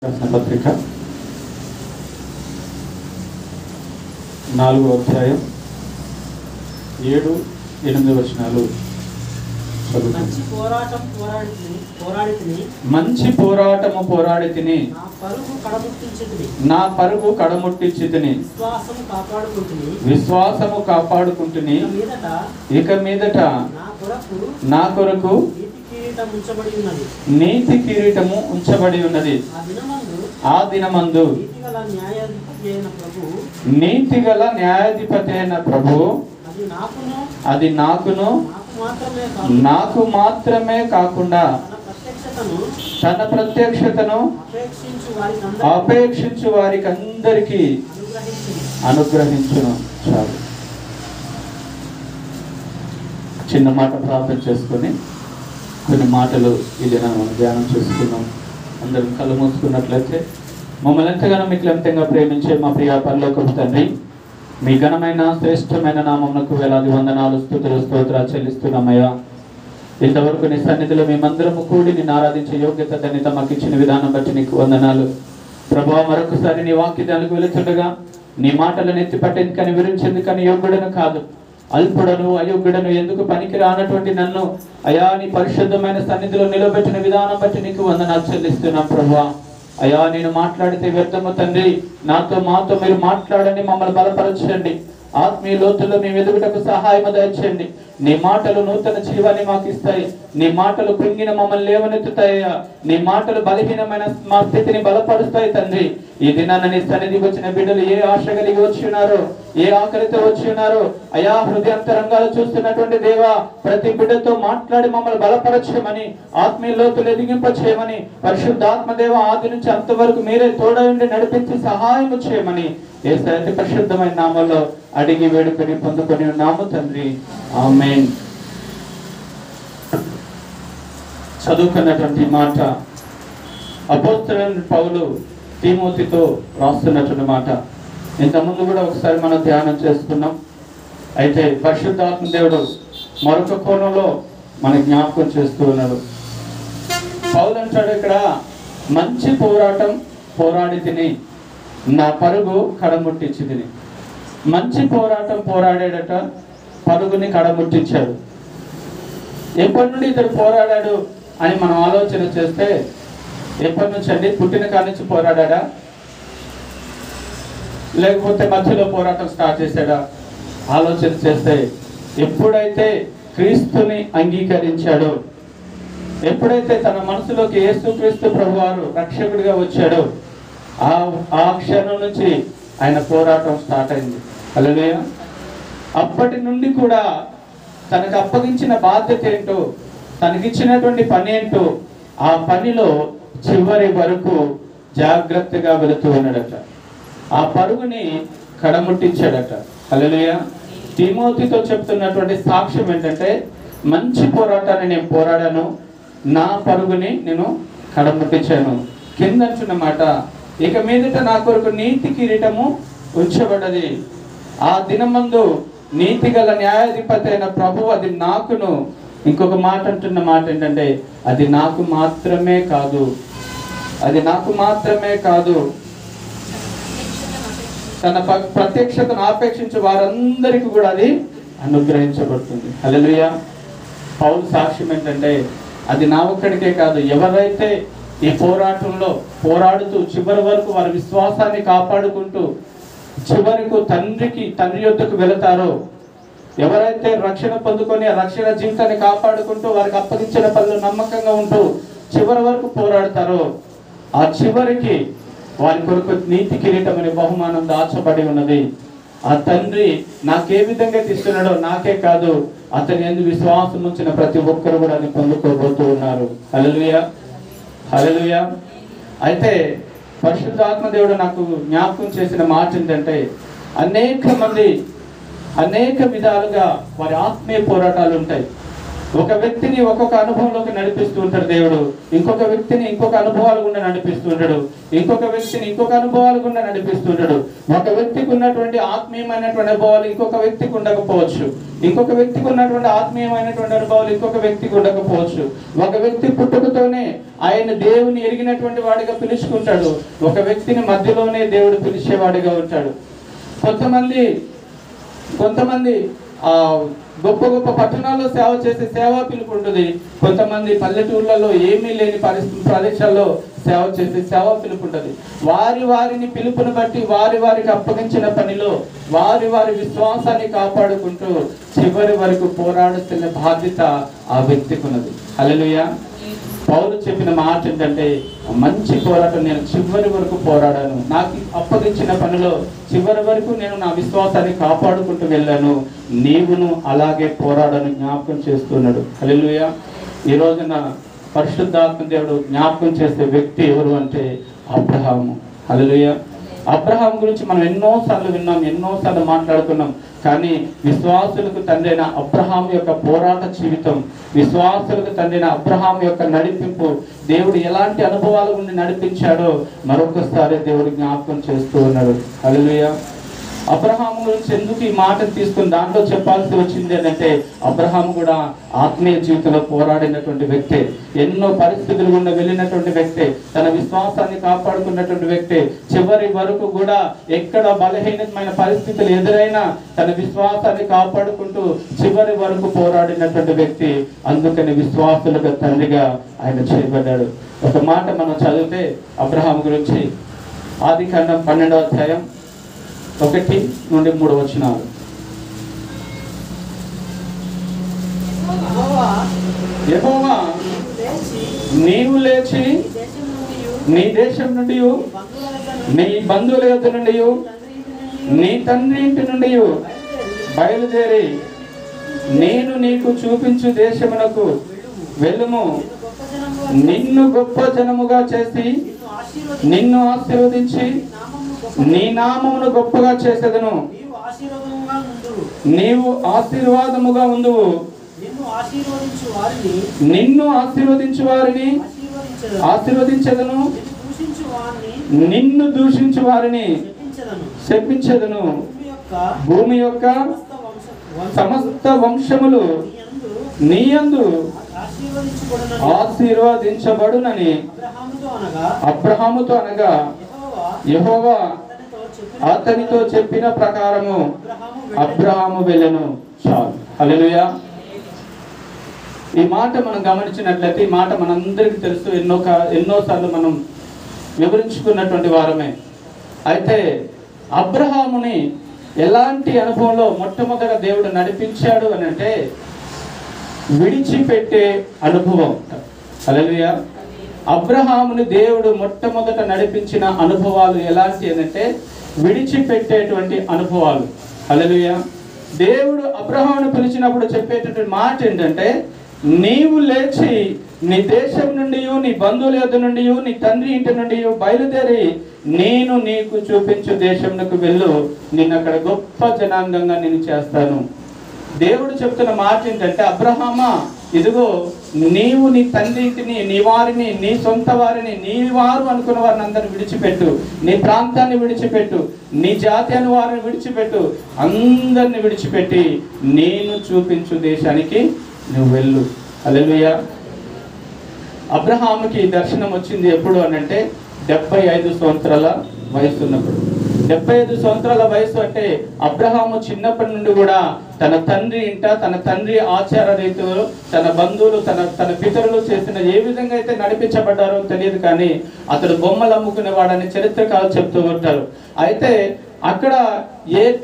పత్రిక 4వ అధ్యాయం 7-8 వచనాలు మంచి పోరాటము పోరాడి తిని నా పరుగు కడముట్టించి తిని విశ్వాసము కాపాడుకుంటుని ఇక మీదట నా కొరకు నీతి కిరీటము ఉంచబడి ఉన్నది. ఆ దినమందు నీతిగల న్యాయాధిపతి అయిన ప్రభు అది నాకు మాత్రమే కాకుండా తన ప్రత్యక్షతను అపేక్షించు వారికి అందరికీ అనుగ్రహించును. చాలు. చిన్న మాట ప్రార్థన చేసుకొని కొన్ని మాటలు ఇది మనం ధ్యానం చేసుకున్నాం. అందరం కళ్ళు మూసుకున్నట్లయితే, మమ్మల్ని ఎంతగానో మీకు ఎంతంగా ప్రేమించే మా ప్రియ పరలోకపు తండ్రి, మీ ఘనమైన శ్రేష్టమైన నామమునకు వేలాది వందనాలు, స్తుతులు, స్తోత్రాలు చెల్లిస్తున్నామయ్యా. ఇంతవరకు నీ సన్నిధిలో మేమందరము కూడి నిన్ను ఆరాధించే యోగ్యత ధన్యత మాకు ఇచ్చిన విధానం బట్టి నీకు వందనాలు ప్రభువా. మరొకసారి నీ వాక్యాలకు వెళుతుండగా నీ మాటలను ఎత్తి పట్టేందుకని వివరించేందుకని యోగ్యుడను కాదు, అల్పుడను అయోగ్యుడను ఎందుకు పనికి రానటువంటి నన్ను అయా నీ పరిశుద్ధమైన సన్నిధిలో నిలబెట్టిన విధానం బట్టి నీకు వందనాలు చెల్లిస్తున్నాం ప్రభువా. అయా నేను మాట్లాడితే వ్యర్థము తండ్రి, మాతో మీరు మాట్లాడండి, మమ్మల్ని బలపరచండి, ఆత్మీయ లోతుల్లో మేము ఎదుగుటకు సహాయం దయచేయండి. నీ మాటలు నూతన జీవాన్ని మాకు ఇస్తాయి. నీ మాటలు కృంగిన మమ్మల్ని లేవనెత్తుతాయ్యా. నీ మాటలు బలహీనమైన మా స్థితిని బలపరుస్తాయి తండ్రి. ఈ దినాన్ని నీ సన్నిధికి వచ్చిన బిడ్డలు ఏ ఆశ కలిగి వచ్చి ఉన్నారో, ఏ ఆకలితో వచ్చి ఉన్నారో అయా, హృదయాంతరంగాలు చూస్తున్నటువంటి దేవా, ప్రతి బిడ్డతో మాట్లాడి మమ్మల్ని బలపరచమని, ఆత్మీయ లోతులు ఎదిగింప చేయమని, పరిశుద్ధాత్మ దేవ ఆది నుంచి అంతవరకు మీరే తోడయుండి నడిపించి సహాయం చేయమని యేసయ్య పరిశుద్ధమైన నామములో అడిగి వేడుకొని పొందుకొని ఉన్నాము తండ్రి, ఆమేన్. చదువుకున్నటువంటి మాట అపోస్తలుడైన పౌలు తిమోతితో రాస్తున్నటువంటి మాట ఇంతకుముందు కూడా ఒకసారి మనం ధ్యానం చేసుకున్నాం. అయితే పరిశుద్ధాత్మ దేవుడు మరొక కోణంలో మన జ్ఞాపకం చేస్తూ ఉన్నాడు. పౌలు అంటాడు ఇక్కడ, మంచి పోరాటం పోరాడి తిని నా పరుగు కడముట్టించి తిని. మంచి పోరాటం పోరాడాడట, పరుగుని కడముట్టించాడు. ఎప్పటి నుండి ఇతడు పోరాడాడు అని మనం ఆలోచన చేస్తే, ఎప్పటి నుంచి అండి? పుట్టిన కాడి నుంచి పోరాడా, లేకపోతే మధ్యలో పోరాటం స్టార్ట్ చేశాడా? ఆలోచన చేస్తే ఎప్పుడైతే క్రీస్తుని అంగీకరించాడో, ఎప్పుడైతే తన మనసులోకి యేసుక్రీస్తు ప్రభువారు రక్షకుడిగా వచ్చాడో, ఆ క్షణం నుంచి ఆయన పోరాటం స్టార్ట్ అయింది. హల్లెలూయా. అప్పటి నుండి కూడా తనకు అప్పగించిన బాధ్యత ఏంటో, తనకిచ్చినటువంటి పని ఏంటో, ఆ పనిలో చివరి వరకు జాగ్రత్తగా వెళుతూ ఉన్నాడట. ఆ పరుగుని కడముట్టించాడట. హల్లెలూయా. తిమోతితో చెప్తున్నటువంటి సాక్ష్యం ఏంటంటే, మంచి పోరాటాన్ని నేను పోరాడాను, నా పరుగుని నేను కడముట్టించాను. కింద అంటున్నమాట, ఇక మీదట నా కొరకు నీతి కిరీటము ఉంచబడ్డది. ఆ దినమందు నీతిగల న్యాయాధిపతి అయిన ప్రభు అది నాకును. ఇంకొక మాట అంటున్న మాట ఏంటంటే, అది నాకు మాత్రమే కాదు, అది నాకు మాత్రమే కాదు, తన ప్రత్యక్షతను ఆపేక్షించే వారందరికీ కూడా అది అనుగ్రహించబడుతుంది. హల్లెలూయా. పౌలు సాక్ష్యం ఏంటంటే, అది నా ఒక్కడికే కాదు, ఎవరైతే ఈ పోరాటంలో పోరాడుతూ చివరి వరకు వారి విశ్వాసాన్ని కాపాడుకుంటూ చివరకు తండ్రి యొద్దకు వెళతారో, ఎవరైతే రక్షణ పొందుకొని ఆ రక్షణ జీవితాన్ని కాపాడుకుంటూ వారికి అప్పగించిన పనులు నమ్మకంగా ఉంటూ చివరి వరకు పోరాడతారో, ఆ చివరికి వారి కొరకు నీతి కిరీటం అనే బహుమానం దాచబడి ఉన్నది. ఆ తండ్రి నాకే విధంగా ఇస్తున్నాడో నాకే కాదు, అతని యందు విశ్వాసం ఉంచిన ప్రతి ఒక్కరు కూడా అది పొందుకోబోతూ ఉన్నారు. హల్లెలూయా, హల్లెలూయా. అయితే పరిశుద్ధాత్మ దేవుడు నాకు జ్ఞాపకం చేసిన మాట ఏంటంటే, అనేక మంది అనేక విధాలుగా వారి ఆత్మీయ పోరాటాలు ఉంటాయి. ఒక వ్యక్తిని ఒక్కొక్క అనుభవంలోకి నడిపిస్తూ ఉంటాడు దేవుడు, ఇంకొక వ్యక్తిని ఇంకొక అనుభవాలు గుండా నడిపిస్తూ ఉంటాడు, ఇంకొక వ్యక్తిని ఇంకొక అనుభవాలు గుండా నడిపిస్తూ ఉంటాడు. ఒక వ్యక్తికి ఉన్నటువంటి ఆత్మీయమైనటువంటి అనుభవాలు ఇంకొక వ్యక్తికి ఉండకపోవచ్చు, ఇంకొక వ్యక్తికి ఉన్నటువంటి ఆత్మీయమైనటువంటి అనుభవాలు ఇంకొక వ్యక్తికి ఉండకపోవచ్చు. ఒక వ్యక్తి పుట్టుకతోనే ఆయన దేవుని ఎరిగినటువంటి వాడిగా పిలుచుకుంటాడు, ఒక వ్యక్తిని మధ్యలోనే దేవుడు పిలిచేవాడిగా ఉంటాడు. కొంతమంది గొప్ప గొప్ప పట్టణాల్లో సేవ చేసే సేవా పిలుపు ఉంటుంది, కొంతమంది పల్లెటూర్లలో ఏమీ లేని ప్రదేశాల్లో సేవ చేసే సేవా పిలుపు ఉంటుంది. వారిని పిలుపుని బట్టి వారికి అప్పగించిన పనిలో వారి విశ్వాసాన్ని కాపాడుకుంటూ చివరి వరకు పోరాడుతున్న బాధ్యత ఆ వ్యక్తికి ఉన్నది. హల్లెలూయా. పౌలు చెప్పిన మాట ఏంటంటే, మంచి పోరాటం నేను చివరి వరకు పోరాడాను, నాకు అప్పగించిన పనిలో చివరి వరకు నేను నా విశ్వాసాన్ని కాపాడుకుంటూ వెళ్ళాను, నీవును అలాగే పోరాడని జ్ఞాపకం చేస్తున్నాడు. హల్లెలూయా. ఈ రోజున పరిశుద్ధాత్మ దేవుడు జ్ఞాపకం చేసే వ్యక్తి ఎవరు అంటే అబ్రహాము. హల్లెలూయా. అబ్రహాం గురించి మనం ఎన్నోసార్లు విన్నాం, ఎన్నోసార్లు మాట్లాడుకున్నాం. కానీ విశ్వాసులకు తండ్రి అయిన అబ్రహాం యొక్క పోరాట జీవితం, విశ్వాసులకు తండ్రి అయిన అబ్రహాం యొక్క నడిపింపు, దేవుడు ఎలాంటి అనుభవాల గుండి నడిపించాడో మరొకసారి దేవుడు జ్ఞాపకం చేస్తూ ఉన్నాడు. హల్లెలూయా. అబ్రహాం గురించి ఎందుకు ఈ మాటను తీసుకుని దాంట్లో చెప్పాల్సి వచ్చింది అంటే, అబ్రహాం కూడా ఆత్మీయ జీవితంలో పోరాడినటువంటి వ్యక్తే, ఎన్నో పరిస్థితులు గుండా వెళ్ళినటువంటి వ్యక్తే, తన విశ్వాసాన్ని కాపాడుకున్నటువంటి వ్యక్తే, చివరి వరకు కూడా ఎక్కడ బలహీనమైన పరిస్థితులు ఎదురైనా తన విశ్వాసాన్ని కాపాడుకుంటూ చివరి వరకు పోరాడినటువంటి వ్యక్తి. అందుకని విశ్వాసులుగా తండ్రిగా ఆయన చేయబడ్డాడు. ఒక మాట మనం చదివితే అబ్రహాం గురించి ఆదికాండం 12వ అధ్యాయం 1 నుండి 3 వచనాలు. యెహోవా నీవు లేచి నీ దేశం నుండి, నీ బంధువుల యొద్ద నుండి, నీ తండ్రి ఇంటి నుండి బయలుదేరి నేను నీకు చూపించు దేశమునకు వెళ్ళుము. నిన్ను గొప్ప జనముగా చేసి నిన్ను ఆశీర్వదించి నీ నామమును గొప్పగా చేసేదను. నీవు ఆశీర్వాదముగా ఉందువు. నిన్ను ఆశీర్వదించు వారిని ఆశీర్వదించదను, నిన్ను దూషించు వారిని శపించదను. భూమి యొక్క సమస్త వంశములు నీయందు ఆశీర్వదించబడునని అబ్రహాముతో అనగా యెహోవా అతనితో చెప్పిన ప్రకారము అబ్రహాము వెళ్ళెను. చాలు. హల్లెలూయా. ఈ మాట మనం గమనించినట్లయితే, ఈ మాట మనందరికీ తెలుసు, ఎన్నోసార్లు మనం వివరించుకున్నటువంటి వారమే. అయితే అబ్రహాముని ఎలాంటి అనుభవంలో మొట్టమొదట దేవుడు నడిపించాడు అని అంటే, విడిచిపెట్టే అనుభవం. హల్లెలూయా. అబ్రహాముని దేవుడు మొట్టమొదట నడిపించిన అనుభవాలు ఎలాంటి అంటే, విడిచిపెట్టేటువంటి అనుభవాలు. హల్లెలూయా. దేవుడు అబ్రహామును పిలిచినప్పుడు చెప్పేటటువంటి మాట ఏంటంటే, నీవు లేచి నీ దేశం నుండి, నీ బంధువుల యొద్ద నుండి, నీ తండ్రి ఇంటి నుండి బయలుదేరి నేను నీకు చూపించు దేశంకు వెళ్ళు, నిన్ను అక్కడ గొప్ప జనాంగంగా నేను చేస్తాను. దేవుడు చెప్తున్న మాట ఏంటంటే, అబ్రహామా, ఇదిగో నీవు నీ తండ్రి ఇంటిని, నీ వారిని, నీ సొంత వారిని, నీ వారు అనుకున్న వారిని అందరిని విడిచిపెట్టు, నీ ప్రాంతాన్ని విడిచిపెట్టు, నీ జాతి అని వారిని విడిచిపెట్టు, అందరిని విడిచిపెట్టి నేను చూపించు దేశానికి నువ్వు వెళ్ళు. హల్లెలూయా. అబ్రహాముకి దర్శనం వచ్చింది ఎప్పుడు అని అంటే 75 సంవత్సరాల వయసు ఉన్నప్పుడు. 75 సంవత్సరాల వయసు అంటే అబ్రహాము చిన్నప్పటి నుండి కూడా తన తండ్రి ఇంట, తన తండ్రి ఆచార రీతిలో, తన బంధువులు, తన పితరులు చేసిన ఏ విధంగా అయితే నడిపించబడ్డారో తెలియదు, కానీ అతడు బొమ్మలు అమ్ముకునేవాడని చరిత్రకారులు చెప్తూ ఉంటారు. అయితే అక్కడ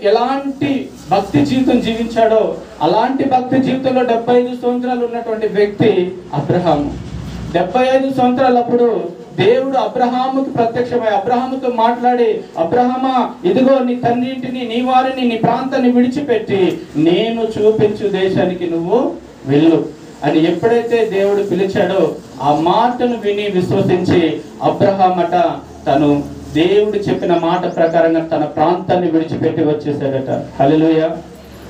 ఎలాంటి భక్తి జీవితం జీవించాడో అలాంటి భక్తి జీవితంలో 75 సంవత్సరాలు ఉన్నటువంటి వ్యక్తి అబ్రహాము. 75 సంవత్సరాలప్పుడు దేవుడు అబ్రహాముకి ప్రత్యక్షమై అబ్రహాముతో మాట్లాడి, అబ్రహామా, ఇదిగో నీ తండ్రి ఇంటిని, నీ వారిని, నీ ప్రాంతాన్ని విడిచిపెట్టి నేను చూపించు దేశానికి నువ్వు వెళ్ళు అని ఎప్పుడైతే దేవుడు పిలిచాడో ఆ మాటను విని విశ్వసించి అబ్రహామట తను దేవుడు చెప్పిన మాట ప్రకారంగా తన ప్రాంతాన్ని విడిచిపెట్టి వచ్చేసాడట. హల్లెలూయా.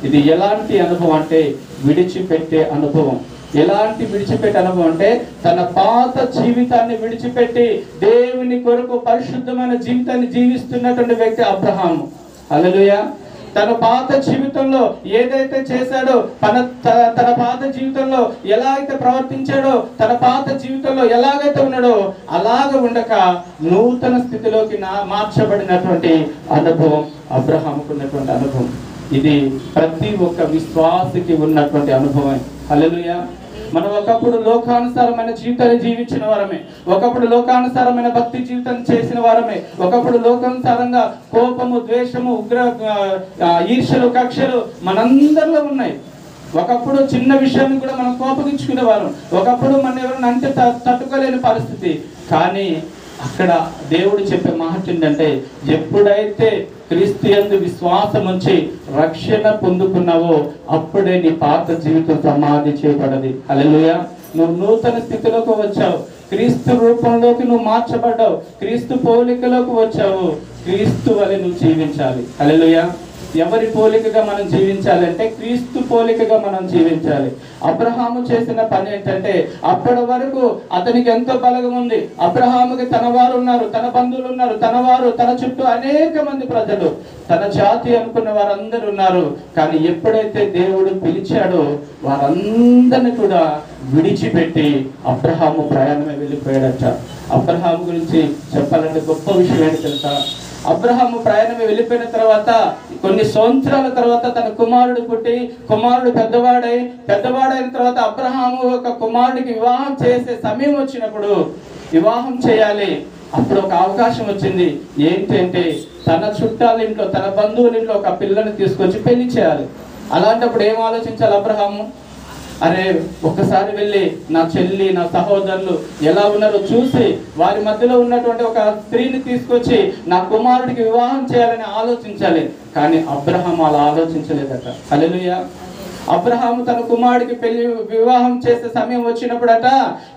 ఇది ఎలాంటి అనుభవం అంటే విడిచిపెట్టే అనుభవం. ఎలాంటి విడిచిపెట్టే అనుభవం అంటే తన పాత జీవితాన్ని విడిచిపెట్టి దేవుని కొరకు పరిశుద్ధమైన జీవితాన్ని జీవిస్తున్నటువంటి వ్యక్తి అబ్రహాము. హల్లెలూయా. తన పాత జీవితంలో ఏదైతే చేశాడో, తన పాత జీవితంలో ఎలా అయితే ప్రవర్తించాడో, తన పాత జీవితంలో ఎలాగైతే ఉన్నాడో అలాగ ఉండక నూతన స్థితిలోకి మార్చబడినటువంటి అనుభవం అబ్రహాముకు ఉన్నటువంటి అనుభవం. ఇది ప్రతి ఒక్క విశ్వాసికి ఉన్నటువంటి అనుభవం. హల్లెలూయా. మనం ఒకప్పుడు లోకానుసారమైన జీవితాన్ని జీవించిన వారమే, ఒకప్పుడు లోకానుసారమైన భక్తి జీవితం చేసిన వారమే, ఒకప్పుడు లోకానుసారంగా కోపము, ద్వేషము, ఈర్ష్యలు, కక్షలు మనందరిలో ఉన్నాయి. ఒకప్పుడు చిన్న విషయాన్ని కూడా మనం కోపగించుకునే వారం, ఒకప్పుడు మనం ఎవరైనా అంటే తట్టుకోలేని పరిస్థితి. కానీ అక్కడ దేవుడు చెప్పే మాట ఏంటంటే, ఎప్పుడైతే క్రీస్తు యందు విశ్వాసం ఉంచి రక్షణ పొందుకున్నావో అప్పుడే నీ పాత జీవితం సమాధి చేయబడది. హల్లెలూయా. నువ్వు నూతన స్థితిలోకి వచ్చావు, క్రీస్తు రూపంలోకి నువ్వు మార్చబడ్డావు, క్రీస్తు పోలికలోకి వచ్చావు. క్రీస్తు వలె నువ్వు జీవించాలి. హల్లెలూయా. ఎవరి పోలికగా మనం జీవించాలంటే క్రీస్తు పోలికగా మనం జీవించాలి. అబ్రహాము చేసిన పని ఏంటంటే, అప్పటి వరకు అతనికి ఎంతో బలగం ఉంది. అబ్రహాముకి తన వారు ఉన్నారు, తన బంధువులు ఉన్నారు, తన చుట్టూ అనేక మంది ప్రజలు, తన జాతి అనుకున్న వారందరూ ఉన్నారు. కానీ ఎప్పుడైతే దేవుడు పిలిచాడో వారందరిని కూడా విడిచిపెట్టి అబ్రహాము ప్రయాణమే వెళ్ళిపోయాడట. అబ్రహాము గురించి చెప్పాలంటే గొప్ప విషయం ఏంటి తెలుసా? అబ్రహాము ప్రయాణమే వెళ్ళిపోయిన తర్వాత కొన్ని సంవత్సరాల తర్వాత తన కుమారుడు పుట్టి, కుమారుడు పెద్దవాడైన తర్వాత అబ్రహాము ఒక కుమారుడికి వివాహం చేసే సమయం వచ్చినప్పుడు, వివాహం చేయాలి. అప్పుడు ఒక అవకాశం వచ్చింది. ఏంటంటే తన చుట్టాల ఇంట్లో, తన బంధువుల ఇంట్లో ఒక పిల్లని తీసుకొచ్చి పెళ్లి చేయాలి. అలాంటప్పుడు ఏం ఆలోచించాలి అబ్రహాము? అరే, ఒక్కసారి వెళ్ళి నా చెల్లి, నా సహోదరులు ఎలా ఉన్నారో చూసి వారి మధ్యలో ఉన్నటువంటి ఒక స్త్రీని తీసుకొచ్చి నా కుమారుడికి వివాహం చేయాలని ఆలోచించాలి. కానీ అబ్రహాము అలా ఆలోచించలేదట. హల్లెలూయా. అబ్రహాము తన కుమారుడికి వివాహం చేసే సమయం వచ్చినప్పుడట,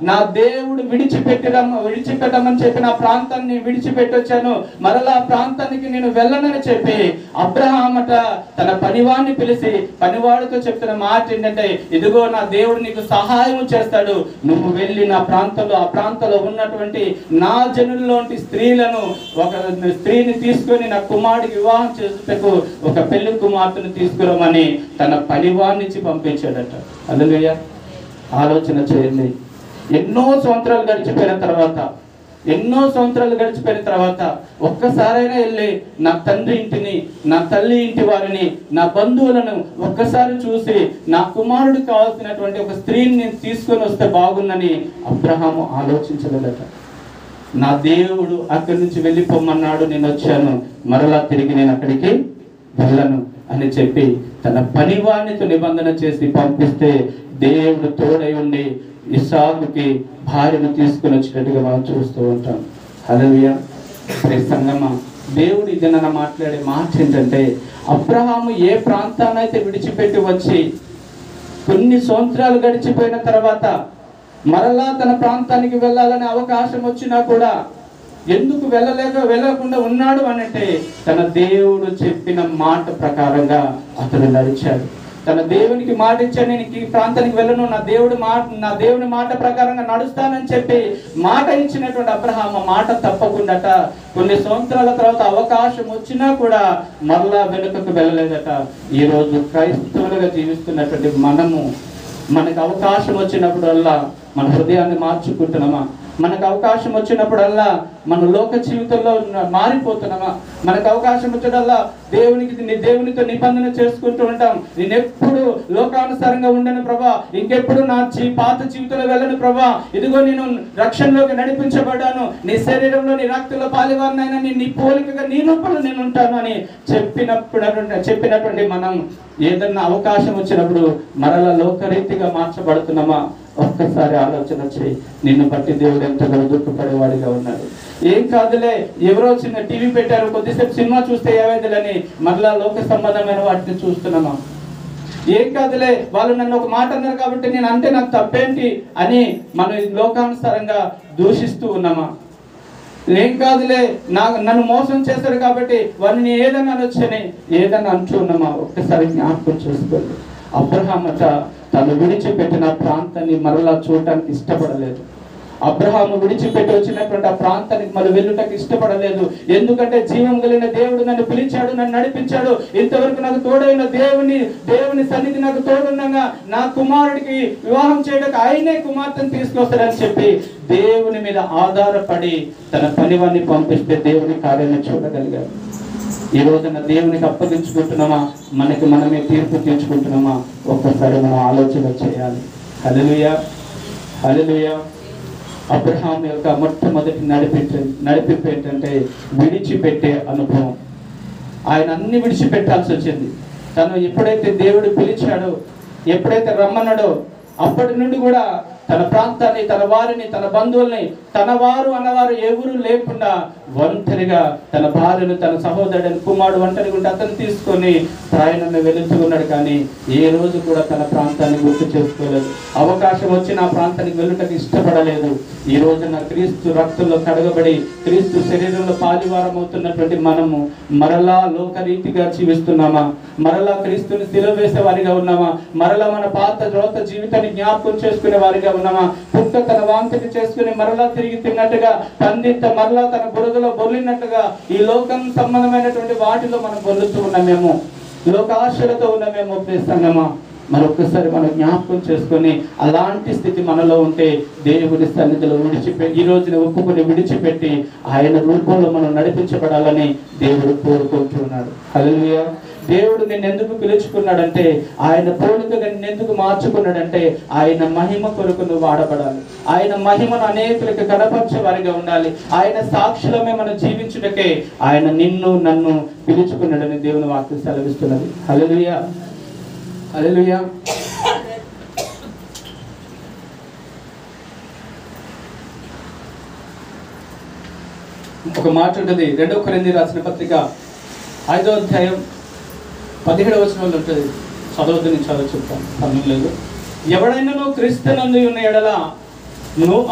నా దేవుడు విడిచిపెట్టమని చెప్పి నా ప్రాంతాన్ని విడిచిపెట్టి వచ్చాను, మరలా ప్రాంతానికి నేను వెళ్ళనని చెప్పి అబ్రహామట తన పనివాడిని పిలిచి పనివాడితో చెప్తున్న మాట ఏంటంటే, ఇదిగో నా దేవుడు నీకు సహాయం చేస్తాడు, నువ్వు వెళ్ళి నా ప్రాంతంలో, ఆ ప్రాంతంలో ఉన్నటువంటి నా జనుల్లోంటి స్త్రీలను, ఒక స్త్రీని తీసుకొని నా కుమారుడికి వివాహం చేసేందుకు ఒక పెళ్లి కుమార్తెను తీసుకురమని తన పనివాడిని నుంచి పంపించాడట. హల్లెలూయా. ఆలోచన చేయండి. ఎన్నో సంవత్సరాలు గడిచిపోయిన తర్వాత ఒక్కసారైనా వెళ్ళి నా తండ్రి ఇంటిని, నా తల్లి ఇంటి వారిని, నా బంధువులను ఒక్కసారి చూసి నా కుమారుడికి కావాల్సినటువంటి ఒక స్త్రీని నేను తీసుకొని వస్తే బాగుందని అబ్రహాము ఆలోచించలేదట. నా దేవుడు అక్కడి నుంచి వెళ్ళిపోమన్నాడు, నేను వచ్చాను, మరలా తిరిగి నేను అక్కడికి వెళ్ళను అని చెప్పి తన పనివానితో నిబంధన చేసి పంపిస్తే దేవుడు తోడై ఉండి ఇస్సాకుకి భార్యను తీసుకుని వచ్చినట్టుగా మనం చూస్తూ ఉంటాం. హల్లెలూయా. సంగమా, దేవుడు ఇదన్న మాట్లాడే మాట ఏంటంటే, అబ్రహాము ఏ ప్రాంతాన్నైతే విడిచిపెట్టి వచ్చి కొన్ని సంవత్సరాలు గడిచిపోయిన తర్వాత మరలా తన ప్రాంతానికి వెళ్ళాలనే అవకాశం వచ్చినా కూడా ఎందుకు వెళ్ళకుండా ఉన్నాడు అనంటే, తన దేవుడు చెప్పిన మాట ప్రకారంగా అతను నడిచాడు. తన దేవునికి మాట ఇచ్చాడు, నేను ఈ ప్రాంతానికి వెళ్ళను, నా దేవుని మాట ప్రకారంగా నడుస్తానని చెప్పి మాట ఇచ్చినటువంటి అబ్రహాము మాట తప్పకుండాట కొన్ని సంవత్సరాల తర్వాత అవకాశం వచ్చినా కూడా మరలా వెనుకకు వెళ్ళలేదట. ఈరోజు క్రైస్తవులుగా జీవిస్తున్నటువంటి మనకు అవకాశం వచ్చినప్పుడల్లా మన హృదయాన్ని మార్చుకుంటున్నామా? మనకు అవకాశం వచ్చినప్పుడల్లా మన లోక జీవితంలో మారిపోతున్నామా? మనకు అవకాశం వచ్చేటల్లా దేవునితో నిబంధన చేసుకుంటూ ఉంటాం. నేను ఎప్పుడు లోకానుసారంగా ఉండను ప్రభా, ఇంకెప్పుడు నా పాత జీవితంలో వెళ్ళను ప్రభా, ఇదిగో నేను రక్షణలోకి నడిపించబడ్డాను, నీ శరీరంలో నీ రక్తంలో పాలివారినైనా నీ పోలికగా నీ రూపంలో నేను ఉంటాను అని చెప్పినటువంటి మనం ఏదన్నా అవకాశం వచ్చినప్పుడు మరలా లోకరీతిగా మార్చబడుతున్నామా? ఒక్కసారి ఆలోచన చేయి. నిన్ను బట్టి దేవుడు ఎంతగా దుఃఖపడేవాడిగా ఉన్నాడు. ఏం కాదులే, ఎవరో చిన్న టీవీ పెట్టారు, కొద్దిసేపు సినిమా చూస్తే ఏమైందిలని మరలా లోక సంబంధమైన వాటిని చూస్తున్నామా? ఏం కాదులే, వాళ్ళు నన్ను ఒక మాట అన్నారు కాబట్టి నేను అంటే నాకు తప్పేంటి అని మనం లోకానుసారంగా దూషిస్తూ ఉన్నామా? ఏం కాదులే, నన్ను మోసం చేశాడు కాబట్టి వారిని ఏదన్నా అనొచ్చని ఏదన్నా అంటూ ఉన్నామా? ఒక్కసారి జ్ఞాపకం చేసుకోండి. అబ్రహాము తను విడిచిపెట్టిన ప్రాంతాన్ని మరలా చూడటానికి ఇష్టపడలేదు. అబ్రహాము విడిచిపెట్టి వచ్చినటువంటి ఆ ప్రాంతానికి మరి వెళ్ళుటకు ఇష్టపడలేదు. ఎందుకంటే జీవం కలిగిన దేవుడు నన్ను పిలిచాడు, నన్ను నడిపించాడు, ఇంతవరకు నాకు తోడైన దేవుని సన్నిధి నాకు తోడుండగా నా కుమారుడికి వివాహం చేయడానికి ఆయనే కుమార్తెను తీసుకొస్తాడని చెప్పి దేవుని మీద ఆధారపడి తన పనివాన్ని పంపిస్తే దేవుని కార్యాన్ని చూడగలిగాడు. ఈ రోజున దేవునికి అప్పగించుకుంటున్నామా, మనకి మనమే తీర్పు తీర్చుకుంటున్నామా? ఒక్కసారి మనం ఆలోచన చేయాలి. హల్లెలూయా, హల్లెలూయా. అబ్రహాం యొక్క మొట్టమొదటి నడిపింపు ఏంటంటే విడిచిపెట్టే అనుభవం. ఆయన అన్ని విడిచిపెట్టాల్సి వచ్చింది. తను ఎప్పుడైతే దేవుడు పిలిచాడో, ఎప్పుడైతే రమ్మన్నాడో, అప్పటి నుండి కూడా తన ప్రాంతాన్ని, తన వారిని, తన బంధువుల్ని, తన వారు అన్నవారు ఎవరు లేకుండా ఒంటరిగా తన భార్యను, తన సహోదరుడిని, కుమారుడు ఒంటరిగా ఉంటే అతను తీసుకొని ప్రయాణంలో వెళుతూ ఉన్నాడు. కానీ ఏ రోజు కూడా తన ప్రాంతాన్ని గుర్తు చేసుకోలేదు. అవకాశం వచ్చి నా ప్రాంతానికి వెళ్ళుటకు ఇష్టపడలేదు. ఈ రోజున క్రీస్తు రక్తంలో కడగబడి క్రీస్తు శరీరంలో పాలివారం అవుతున్నటువంటి మనము మరలా లోకరీతిగా జీవిస్తున్నామా? మరలా క్రీస్తుని సిలువ వేసే వారిగా ఉన్నామా? మరలా మన పాత రోత జీవితాన్ని జ్ఞాపకం చేసుకునే వారిగా ఉన్నామా? కుక్క తన వాంతిని చేసుకుని మరలా తిరిగి తిన్నట్టుగా, పందింత మరలా తన బురదలో బొర్లినట్టుగా ఈ లోకం సంబంధమైనటువంటి వాటిలో మనం బొర్లుతూ ఉన్నామేమో, లోకాశలతో ఉన్నామేమో సంగమా? మరొకసారి మనం జ్ఞాపకం చేసుకొని అలాంటి స్థితి మనలో ఉంటే దేవుని సన్నిధిలో ఈ రోజున ఒప్పుకొని విడిచిపెట్టి ఆయన రూపంలో మనం నడిపించబడాలని దేవుడు కోరుకుంటున్నాడు. హల్లెలూయా. దేవుడు నిన్ను ఎందుకు పిలుచుకున్నాడంటే, ఆయన పోలికగా నిన్నెందుకు మార్చుకున్నాడంటే ఆయన మహిమ కొరకు నువ్వు వాడబడాలి. ఆయన మహిమను అనేకులకు కనపరిచే వారిగా ఉండాలి. ఆయన సాక్షులమే మనం జీవించుటకే ఆయన నిన్ను నన్ను పిలుచుకున్నాడని దేవుని వాక్యం సెలవిస్తున్నది. హల్లెలూయా, హల్లెలూయా. ఒక మాట ఉంటుంది, 2 కొరింథీయులకు రాసిన పత్రిక 5వ అధ్యాయం 17వ వచనంలో ఉంటుంది. చదవద్దు, నేను చదువు చెప్తాను, సమయం లేదు. ఎవడైనా క్రీస్తునందు ఉన్న ఎడల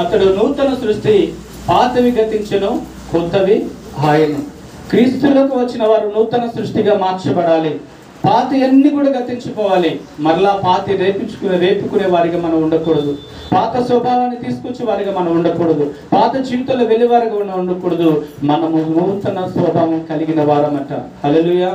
అతడు నూతన సృష్టి, పాతవి గతించెను, కొత్తవి ఆయను. క్రీస్తులకు వచ్చిన వారు నూతన సృష్టిగా మార్చబడాలి. పాత అన్ని కూడా గతించిపోవాలి. మరలా పాతి రేపుకునే వారిగా మనం ఉండకూడదు. పాత స్వభావాన్ని తీసుకొచ్చే వారిగా మనం ఉండకూడదు. పాత జీవితంలో వెళ్ళే వారిగా ఉండకూడదు. మనము నూతన స్వభావం కలిగిన వారమట. హల్లెలూయా.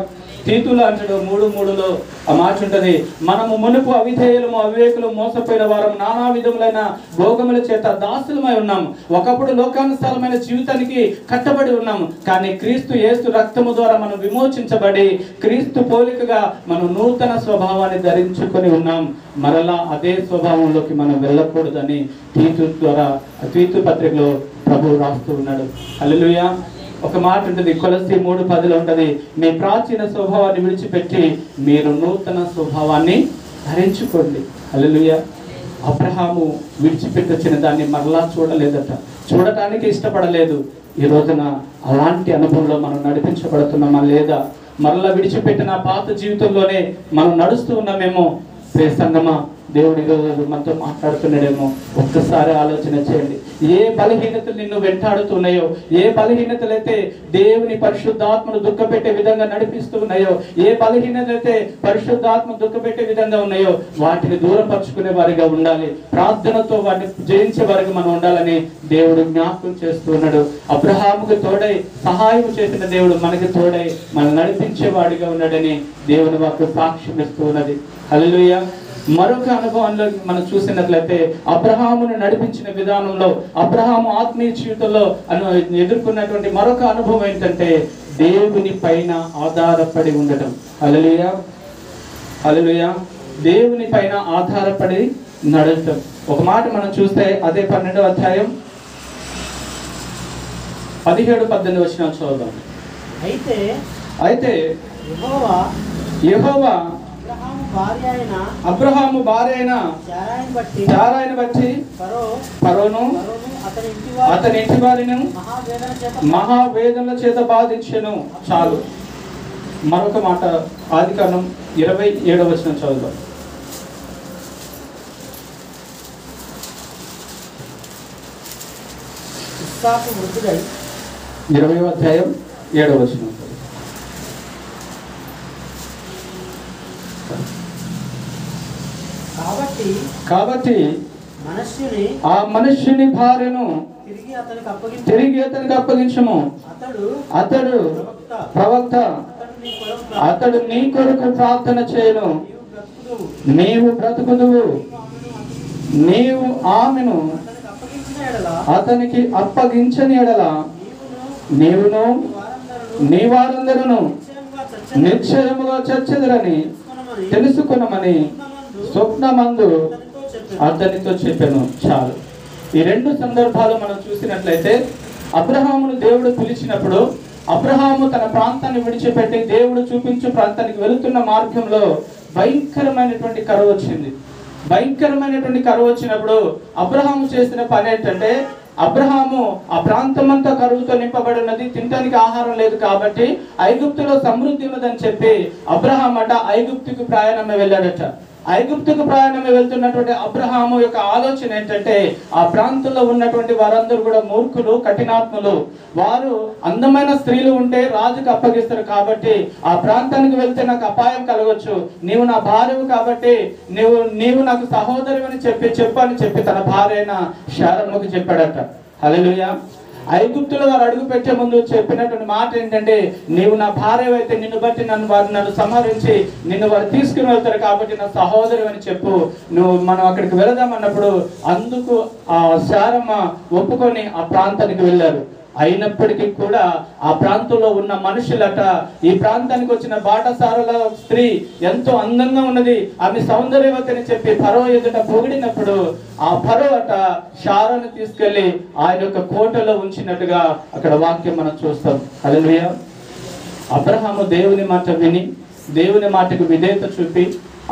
తీతులు అంటాడు 3:3లో ఆ మాట ఉంటుంది, మనము మునుపు అవిధేయులము, అవివేకులు, మోసపోయిన వారం, నానా విధములైన భోగముల చేత దాసులమై ఉన్నాము. ఒకప్పుడు లోకానుసారమైన జీవితానికి కట్టబడి ఉన్నాము. కానీ క్రీస్తు యేసు రక్తము ద్వారా మనం విమోచించబడి క్రీస్తు పోలికగా మనం నూతన స్వభావాన్ని ధరించుకొని ఉన్నాం. మరలా అదే స్వభావంలోకి మనం వెళ్ళకూడదని తీతు పత్రికలో ప్రభువు రాస్తూ ఉన్నాడు. హల్లెలూయా. ఒక మాట ఉంటుంది, కొలస్సీ 3:10లో ఉంటుంది, మీ ప్రాచీన స్వభావాన్ని విడిచిపెట్టి మీరు నూతన స్వభావాన్ని ధరించుకోండి. హల్లెలూయా. అబ్రహాము విడిచిపెట్టి వచ్చిన దాన్ని మరలా చూడలేదట, చూడటానికి ఇష్టపడలేదు. ఈ రోజున అలాంటి అనుభవంలో మనం నడిపించబడుతున్నామా లేదా? మరలా విడిచిపెట్టిన పాత జీవితంలోనే మనం నడుస్తూ ఉన్నామేమో? ప్రియ సంగమా, దేవుడి ఈరోజు మనతో మాట్లాడుతున్నాడేమో. ఒక్కసారి ఆలోచన చేయండి. ఏ బలహీనతలు నిన్ను వెంటాడుతున్నాయో, ఏ బలహీనతలు అయితే దేవుని పరిశుద్ధాత్మను దుఃఖపెట్టే విధంగా నడిపిస్తూ ఉన్నాయో, ఏ బలహీనతలు అయితే పరిశుద్ధాత్మ దుఃఖపెట్టే విధంగా ఉన్నాయో వాటిని దూరపరుచుకునే వారిగా ఉండాలి. ప్రార్థనతో వాటిని జయించే వారిగా మనం ఉండాలని దేవుడు జ్ఞాపకం చేస్తూ ఉన్నాడు. అబ్రహాముకు తోడై సహాయం చేసిన దేవుడు మనకి తోడై మనం నడిపించే వాడిగా ఉన్నాడని దేవుని వాక్కు సాక్ష్యం ఇస్తూ ఉన్నది. హల్లెలూయా. మరొక అనుభవంలో మనం చూసినట్లయితే అబ్రహామును నడిపించిన విధానంలో, అబ్రహాము ఆత్మీయ జీవితంలో ఎదుర్కొన్నటువంటి మరొక అనుభవం ఏంటంటే దేవుని పైన ఆధారపడి ఉండటం. హల్లెలూయా, హల్లెలూయా. దేవుని పైన ఆధారపడి నడవటం. ఒక మాట మనం చూస్తే అదే 12వ అధ్యాయం 17-18 వచనాలు చదువుదాం. అయితే యెహోవా అబ్రహాము భార్య అయిన శారాయిని బట్టి ఫరోను అతని ఇంటి వారిని మహావేదనల చేత బాధించెను. చాలు. మరొక మాట ఆదికాండం 27వ వచనం చదువుదాం. ఇస్సాకు వృద్ధుడై 20వ అధ్యాయం 7వ వచనం. కాబట్టి ఆ మనుష్యుని భార్యను తిరిగి అతనికి అప్పగించుము. అతడు ప్రవక్త, అతడు నీ కొరకు ప్రార్థన చేయను. నీవు బ్రతుకుదువు. నీవు ఆమెను అతనికి అప్పగించని ఎడల నీవును నీ వారందరూ నిశ్చయముగా చచ్చెదరని తెలుసుకొనమని స్వప్నమందు అతనితో చెప్పాను. చాలు. ఈ రెండు సందర్భాలు మనం చూసినట్లయితే, అబ్రహామును దేవుడు పిలిచినప్పుడు అబ్రహాము తన ప్రాంతాన్ని విడిచిపెట్టి దేవుడు చూపించు ప్రాంతానికి వెళుతున్న మార్గంలో భయంకరమైనటువంటి కరువు వచ్చింది. భయంకరమైనటువంటి కరువు వచ్చినప్పుడు అబ్రహాము చేసిన పని ఏంటంటే, అబ్రహాము ఆ ప్రాంతం అంతా కరువుతో నింపబడి ఉన్నది, తినడానికి ఆహారం లేదు కాబట్టి ఐగుప్తులో సమృద్ధి ఉన్నదని చెప్పి అబ్రహాం అట ఐగుప్తుకు ప్రయాణమే వెళ్ళాడట. ఐగుప్తుకు ప్రయాణమే వెళ్తున్నటువంటి అబ్రహాము యొక్క ఆలోచన ఏంటంటే, ఆ ప్రాంతంలో ఉన్నటువంటి వారందరూ కూడా మూర్ఖులు, కఠినాత్ములు. వారు అందమైన స్త్రీలు ఉంటే రాజుకు అప్పగిస్తారు కాబట్టి ఆ ప్రాంతానికి వెళ్తే నాకు అపాయం కలగొచ్చు, నీవు నా భార్యవు కాబట్టి నీవు నాకు సహోదరి అని చెప్పి తన భార్య అయిన శారమ్మకు చెప్పాడట. హల్లెలూయా. ఐగుప్తులో వారు అడుగు పెట్టే ముందు చెప్పినటువంటి మాట ఏంటంటే, నీవు నా భార్య అయితే నిన్ను బట్టి నన్ను సంహరించి నిన్ను వారు తీసుకుని వెళ్తారు కాబట్టి నా సహోదరి అని చెప్పు, మనం అక్కడికి వెళదామన్నప్పుడు అందుకు ఆ శారమ్మ ఒప్పుకొని ఆ ప్రాంతానికి వెళ్ళారు. అయినప్పటికీ కూడా ఆ ప్రాంతంలో ఉన్న మనుషులట, ఈ ప్రాంతానికి వచ్చిన బాటసారుల స్త్రీ ఎంతో అందంగా ఉన్నది, ఆమె సౌందర్యవతిని చెప్పి ఫరో ఎదుట పొగిడినప్పుడు ఆ ఫరో అట శారాను తీసుకెళ్లి ఆయన యొక్క కోటలో ఉంచినట్టుగా అక్కడ వాక్యం మనం చూస్తాం. హల్లెలూయా. అబ్రహాము దేవుని మాట విని దేవుని మాటకు విధేయత చూపి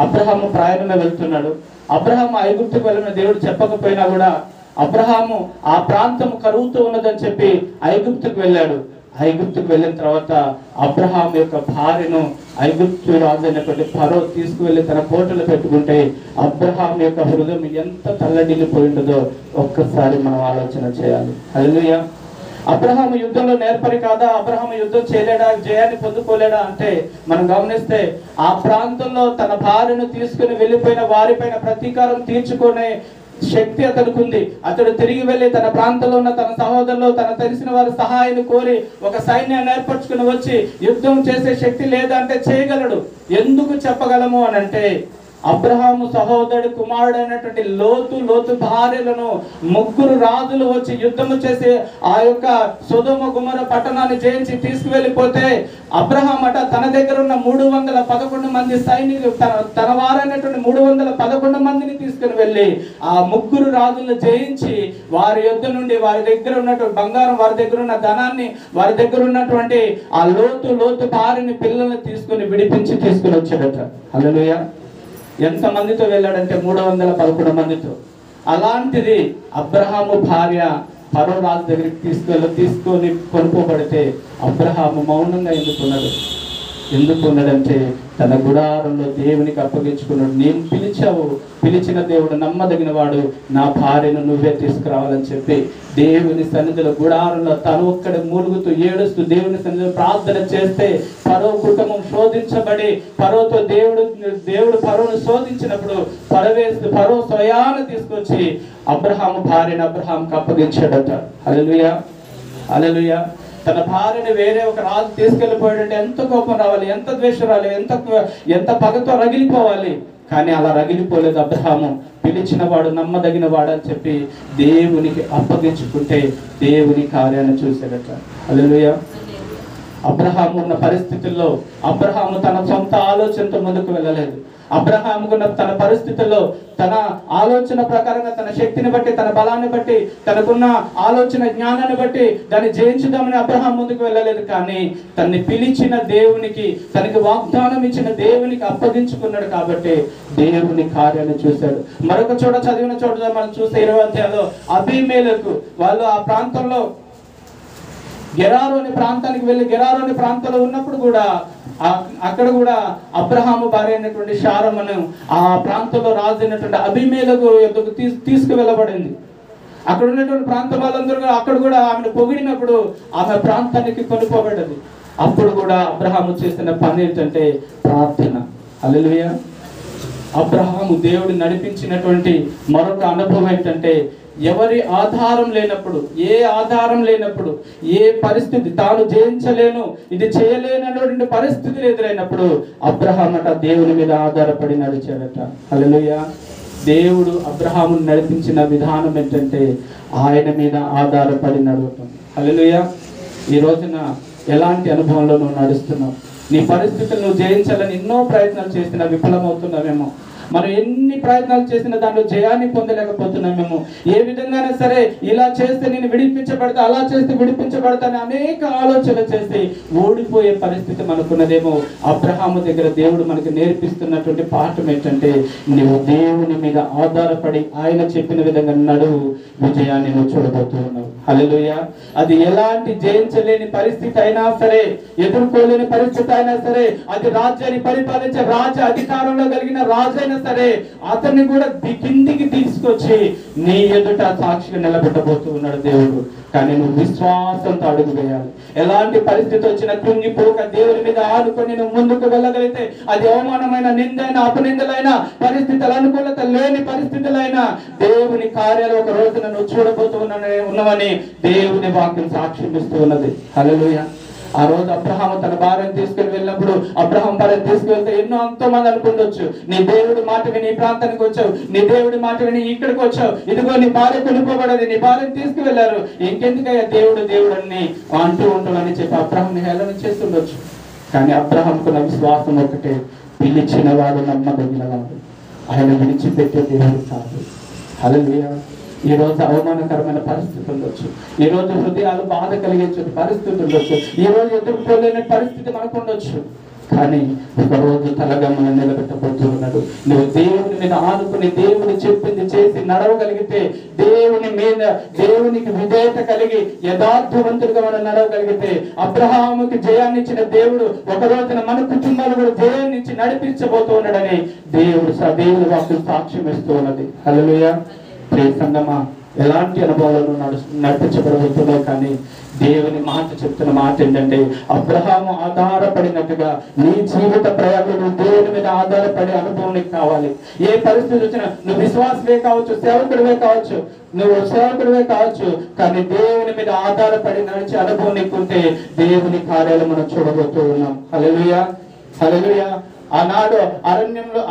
అబ్రహాము ప్రయాణమే వెళ్తున్నాడు. అబ్రహాము ఐగుప్తుకు వెళ్ళిన దేవుడు చెప్పకపోయినా కూడా అబ్రహాము ఆ ప్రాంతం కరువుతో ఉన్నదని చెప్పి ఐగుప్తుకు వెళ్ళాడు. ఐగుప్తుకు వెళ్ళిన తర్వాత అబ్రహాం యొక్క భార్యను ఐగుప్తు రాజు అయినటువంటి ఫరో తీసుకువెళ్ళి తన కోటలో పెట్టుకుంటే అబ్రహాం యొక్క హృదయం ఎంత తల్లడిల్లిపోయిందో ఒక్కసారి మనం ఆలోచన చేయాలి. హల్లెలూయా. అబ్రహాము యుద్ధంలో నేర్పరి కాదా? అబ్రహాము యుద్ధం చేయలేడా? జయాన్ని పొందుకోలేడా అంటే మనం గమనిస్తే ఆ ప్రాంతంలో తన భార్యను తీసుకుని వెళ్ళిపోయిన వారిపైన ప్రతీకారం తీర్చుకునే శక్తి అతనికి ఉంది. అతడు తిరిగి వెళ్ళి తన ప్రాంతంలో ఉన్న తన సహోదరులు, తన తెలిసిన వారి సహాయాన్ని కోరి ఒక సైన్యాన్ని ఏర్పరచుకుని వచ్చి యుద్ధం చేసే శక్తి లేదంటే చేయగలడు. ఎందుకు చెప్పగలము అని అంటే, అబ్రహాము సహోదరుడు కుమారుడైనటువంటి లోతు భార్యలను ముగ్గురు రాజులు వచ్చి యుద్ధము చేసి ఆ యొక్క సొదొమ గుమర పట్టణాన్ని జయించి తీసుకువెళ్ళిపోతే అబ్రహాం అట తన దగ్గర ఉన్న 311 మంది సైనికులు, తన వారైనటువంటి 311 మందిని తీసుకుని వెళ్ళి ఆ ముగ్గురు రాజులను జయించి వారి యుద్ధ నుండి వారి దగ్గర ఉన్నటువంటి బంగారం, వారి దగ్గర ఉన్న ధనాన్ని, వారి దగ్గర ఉన్నటువంటి ఆ లోతు భార్యని పిల్లల్ని తీసుకుని విడిపించి తీసుకుని వచ్చాడట. హల్లెలూయా. ఎంత మందితో వెళ్ళాడంటే 311 మందితో. అలాంటిది అబ్రహాము భార్య ఫరో రాజు దగ్గరికి తీసుకొని కొనుక్కోబడితే అబ్రహాము మౌనంగా ఎందుకున్నాడంటే తన గుడారంలో దేవునికి అప్పగించుకున్నాడు. నేను పిలిచిన దేవుడు నమ్మదగిన వాడు, నా భార్యను నువ్వే తీసుకురావాలని చెప్పి దేవుని సన్నిధిలో గుడారంలో తను ఒక్కడ మూలుగుతూ ఏడుస్తూ దేవుని సన్నిధిలో ప్రార్థన చేస్తే ఫరో కుటుంబం శోధించబడి ఫరోతో దేవుడు ఫరోను శోధించినప్పుడు ఫరో స్వయాన తీసుకొచ్చి అబ్రహాము భార్యను అబ్రహాంకు అప్పగించాడట. హల్లెలూయా. హల్లెలూయా. తన భార్యని వేరే ఒక రాజు తీసుకెళ్ళిపోయాడంటే ఎంత కోపం రావాలి, ఎంత ద్వేషం రావాలి, ఎంత పగతో రగిలిపోవాలి. కానీ అలా రగిలిపోలేదు. అబ్రహాము పిలిచిన వాడు నమ్మదగిన వాడు అని చెప్పి దేవునికి అప్పగించుకుంటే దేవుని కార్యాన్ని చూశాడట. హల్లెలూయా. అబ్రహాము ఉన్న పరిస్థితుల్లో అబ్రహాము తన సొంత ఆలోచనతో ముందుకు వెళ్ళలేదు. అబ్రహాముకున్న తన పరిస్థితుల్లో తన ఆలోచన ప్రకారంగా తన శక్తిని బట్టి, తన బలాన్ని బట్టి, తనకున్న ఆలోచన జ్ఞానాన్ని బట్టి దాన్ని జయించుదామని అబ్రహాం ముందుకు వెళ్ళలేదు. కానీ తన్ని పిలిచిన దేవునికి, తనకి వాగ్దానం ఇచ్చిన దేవునికి అప్పగించుకున్నాడు కాబట్టి దేవుని కార్యాన్ని చూశాడు. మరొక చోట చదివిన చోట మనం చూస్తే 20వ అధ్యాయంలో అబీమెలెకు వాళ్ళు ఆ ప్రాంతంలో గెరారు అనే ప్రాంతానికి వెళ్ళి గెరారు అనే ప్రాంతంలో ఉన్నప్పుడు కూడా అక్కడ కూడా అబ్రహాము భార్య అయినటువంటి శారమ్మను ఆ ప్రాంతంలో రాజు అయినటువంటి అబీమెలెకు యొద్దకు తీసుకువెళ్ళబడింది. అక్కడ ఉన్నటువంటి ప్రాంత వాళ్ళందరూ అక్కడ కూడా ఆమెను పొగిడినప్పుడు ఆమె ప్రాంతానికి కొనుక్కోబడ్డది. అప్పుడు కూడా అబ్రహాము చేసిన పని ఏంటంటే ప్రార్థన. హల్లెలూయా. అబ్రహాము దేవుడు నడిపించినటువంటి మరొక అనుభవం ఏంటంటే, ఎవరి ఆధారం లేనప్పుడు, ఏ ఆధారం లేనప్పుడు, ఏ పరిస్థితి తాను జయించలేను, ఇది చేయలేనటువంటి పరిస్థితులు ఎదురైనప్పుడు అబ్రహాం అట దేవుని మీద ఆధారపడి నడిచాడట. హల్లెలూయా. దేవుడు అబ్రహామును నడిపించిన విధానం ఏంటంటే ఆయన మీద ఆధారపడి నడవటం. హల్లెలూయా. ఈ రోజున ఎలాంటి అనుభవంలో నువ్వు నడుస్తున్నావు? నీ పరిస్థితులు నువ్వు జయించాలని ఎన్నో ప్రయత్నాలు చేసినా విఫలమవుతున్నావేమో. మనం ఎన్ని ప్రయత్నాలు చేసినా దాంట్లో జయాన్ని పొందలేకపోతున్నామేమో. ఏ విధంగానే సరే, ఇలా చేస్తే నేను విడిపించబడతా, అలా చేస్తే విడిపించబడతాను అనేక ఆలోచనలు చేసి ఓడిపోయే పరిస్థితి మనకున్నదేమో. అబ్రహాము దగ్గర దేవుడు మనకు నేర్పిస్తున్నటువంటి పాఠం ఏంటంటే, నువ్వు దేవుని మీద ఆధారపడి ఆయన చెప్పిన విధంగా నడువు, విజయాన్ని నువ్వు చూడబోతూ ఉన్నావు. హల్లెలూయా. అది ఎలాంటి జయించలేని పరిస్థితి అయినా సరే, ఎదుర్కోలేని పరిస్థితి అయినా సరే, అది రాజ్యాన్ని పరిపాలించే రాజ అధికారంలో కలిగిన రాజైనా సరే, అతన్ని కూడా కిందికి తీసుకొచ్చి నీ ఎదుట సాక్షిగా నిలబెట్టబోతూ ఉన్నాడు దేవుడు. కానీ నువ్వు విశ్వాసంతో అడుగు వేయాలి. ఎలాంటి పరిస్థితి వచ్చినా కృంగిపోక దేవుని మీద ఆడుకొని నువ్వు ముందుకు వెళ్ళగలిగితే, అది అవమానమైన, నిందైన, అపనిందలైన పరిస్థితులు, అనుకూలత లేని పరిస్థితులైనా దేవుని కార్యాలు ఒక రోజున నువ్వు చూడబోతూ ఉన్నవని దేవుని వాక్యం సాక్ష్యం ఇస్తూ ఉన్నది. హల్లెలూయా. ఆ రోజు అబ్రహాము తన భార్యను తీసుకుని వెళ్ళినప్పుడు, అబ్రహాం భార్యను తీసుకువెళ్తే ఎంతో మంది అనుకుంటొచ్చు, నీ దేవుడి మాట విని ఈ ప్రాంతానికి వచ్చావు, నీ దేవుడి మాట విని ఇక్కడికి వచ్చావు, ఇదిగో నీ భార్య కొనుక్కోబడది, నీ భార్యను తీసుకువెళ్లారు, ఇంకెందుకయ్యా దేవుడు దేవుడు అని అంటూ ఉంటామని చెప్పి అబ్రహాంని హేళన చేస్తుండొచ్చు. కానీ అబ్రహాంకున్న విశ్వాసం ఒకటే, పిలిచిన వాడు నమ్మదగిన వాడు, ఆయన విడిచిపెట్టే దేవుడు కాదు. హల్లెలూయా. ఈ రోజు అవమానకరమైన పరిస్థితి ఉండొచ్చు, ఈ రోజు హృదయాలు బాధ కలిగించే పరిస్థితి ఉండొచ్చు, ఈ రోజు ఎదుర్కోలేని పరిస్థితి మనకు ఉండొచ్చు. కానీ ఒక రోజు తలగమ్మను నిలబెట్టబోతూ ఉన్నాడు. నువ్వు దేవుని మీద ఆనుకుని దేవుని చెప్పింది చేసి నడవగలిగితే, దేవుని మీద దేవునికి విధేయత కలిగి యథార్థవంతుడిగా మనం నడవగలిగితే, అబ్రహాముకి జయాన్ని ఇచ్చిన దేవుడు ఒక రోజున మన కుటుంబాలు కూడా జయాన్ని ఇచ్చి నడిపించబోతూ ఉన్నాడని దేవుని వాక్యం సాక్ష్యం ఇస్తూ ఉన్నది. హల్లెలూయా. ప్రియ సంగమా, ఎలాంటి అనుభవాలను నడిపించబడబోతున్నావు, కానీ దేవుని మాట చెప్తున్న మాట ఏంటంటే, అబ్రహాము ఆధారపడినట్టుగా నీ జీవిత ప్రయాణంలో దేవుని మీద ఆధారపడే అనుభవం నీకు కావాలి. ఏ పరిస్థితి వచ్చినా, నువ్వు విశ్వాసమే కావచ్చు, సేవకుడివే కావచ్చు, కానీ దేవుని మీద ఆధారపడి నడిచే అనుభవం నీకుంటే దేవుని కార్యాలు మనం చూడబోతూ ఉన్నాం. హల్లెలూయా. హల్లెలూయా. ఆనాడు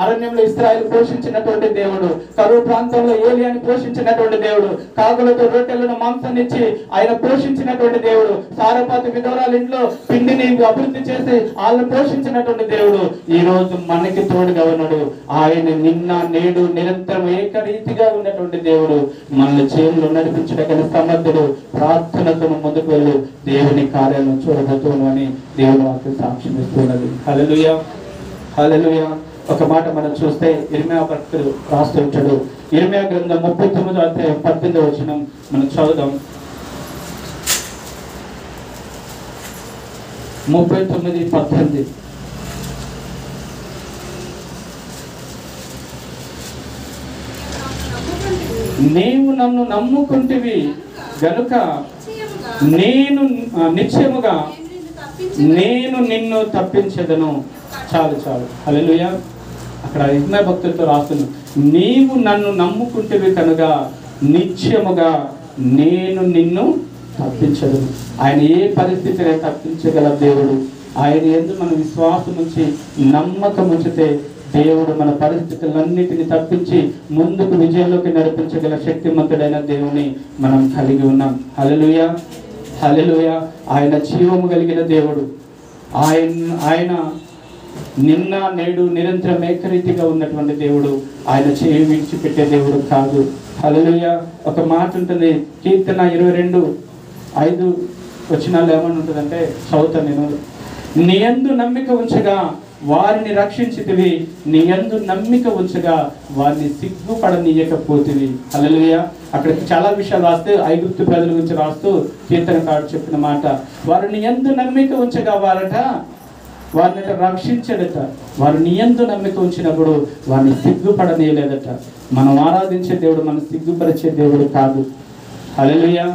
అరణ్యంలో ఇశ్రాయేలు పోషించినటువంటి దేవుడు, కరువు ప్రాంతంలో ఏలియాని పోషించినటువంటి దేవుడు, కాకులతో రొట్టెలను మాంసాన్నిచ్చి ఆయన పోషించినటువంటి దేవుడు, సారపాతి విధవరాల ఇంట్లో పిండిని అభివృద్ధి చేసి వాళ్ళని పోషించినటువంటి దేవుడు ఈ రోజు మనకి తోడుగా ఉన్నాడు. ఆయన నిన్న నేడు నిరంతరం ఏకరీతిగా ఉన్నటువంటి దేవుడు, మనల్ని చేతులు నడిపించడానికి సమర్థుడు. ప్రార్థనతో ముందుకు వెళ్ళి దేవుని కార్యాలను చూడబోతున్నాం అని దేవుని వాక్యం సాక్ష్యం ఇస్తున్నది. హల్లెలూయా. హల్లెలూయా. ఒక మాట మనం చూస్తే ఇర్మియా భక్తుడు రాస్తూ ఉంటాడు. ఇర్మియా గ్రంథం 39వ అధ్యాయం 18వ వచనం మనం చదువుదాం. 39:18. నీవు నన్ను నమ్ముకుంటివి గనుక నిశ్చయముగా నేను నిన్ను తప్పించదను. చాలు. హల్లెలూయా. అక్కడ ఇర్మియా భక్తులతో రాస్తున్నాను, నీవు నన్ను నమ్ముకుంటేవి కనుక నిశ్చయముగా నేను నిన్ను తప్పించదను. ఆయన ఏ పరిస్థితిని తప్పించగల దేవుడు. ఆయన యందు మన విశ్వాసం ఉంచి నమ్మకం ఉంచితే దేవుడు మన పరిస్థితులన్నిటిని తప్పించి ముందుకు విజయంలోకి నడిపించగల శక్తిమంతుడైన దేవుని మనం కలిగి ఉన్నాం. హల్లెలూయా. హల్లెలూయా. ఆయన జీవము కలిగిన దేవుడు. ఆయన నిన్న నేడు నిరంతరం ఏకరీతిగా ఉన్నటువంటి దేవుడు. ఆయన చేయి విడిచిపెట్టే దేవుడు కాదు. హల్లెలూయా. ఒక మాట ఉంటుంది, కీర్తన 22:5 వచనాలు ఏమని ఉంటుందంటే, చదువుతాను నేను. నీ యందు నమ్మిక ఉంచగా వారిని రక్షించితివి, నీ యందు నమ్మిక ఉంచగా వారిని సిగ్గుపడనీయకపోతివి. హల్లెలూయా. అక్కడ చాలా విషయాలు రాస్తే, ఐగుప్తు ప్రజల గురించి రాస్తూ కీర్తనకారుడు చెప్పిన మాట, వారిని యందు నమ్మిక ఉంచగా వారిని రక్షించడట. వారు నీ యందు నమ్మిక ఉంచినప్పుడు వారిని సిగ్గుపడనీయలేదట. మనం ఆరాధించే దేవుడు మన సిగ్గుపరిచే దేవుడు కాదు. హల్లెలూయా.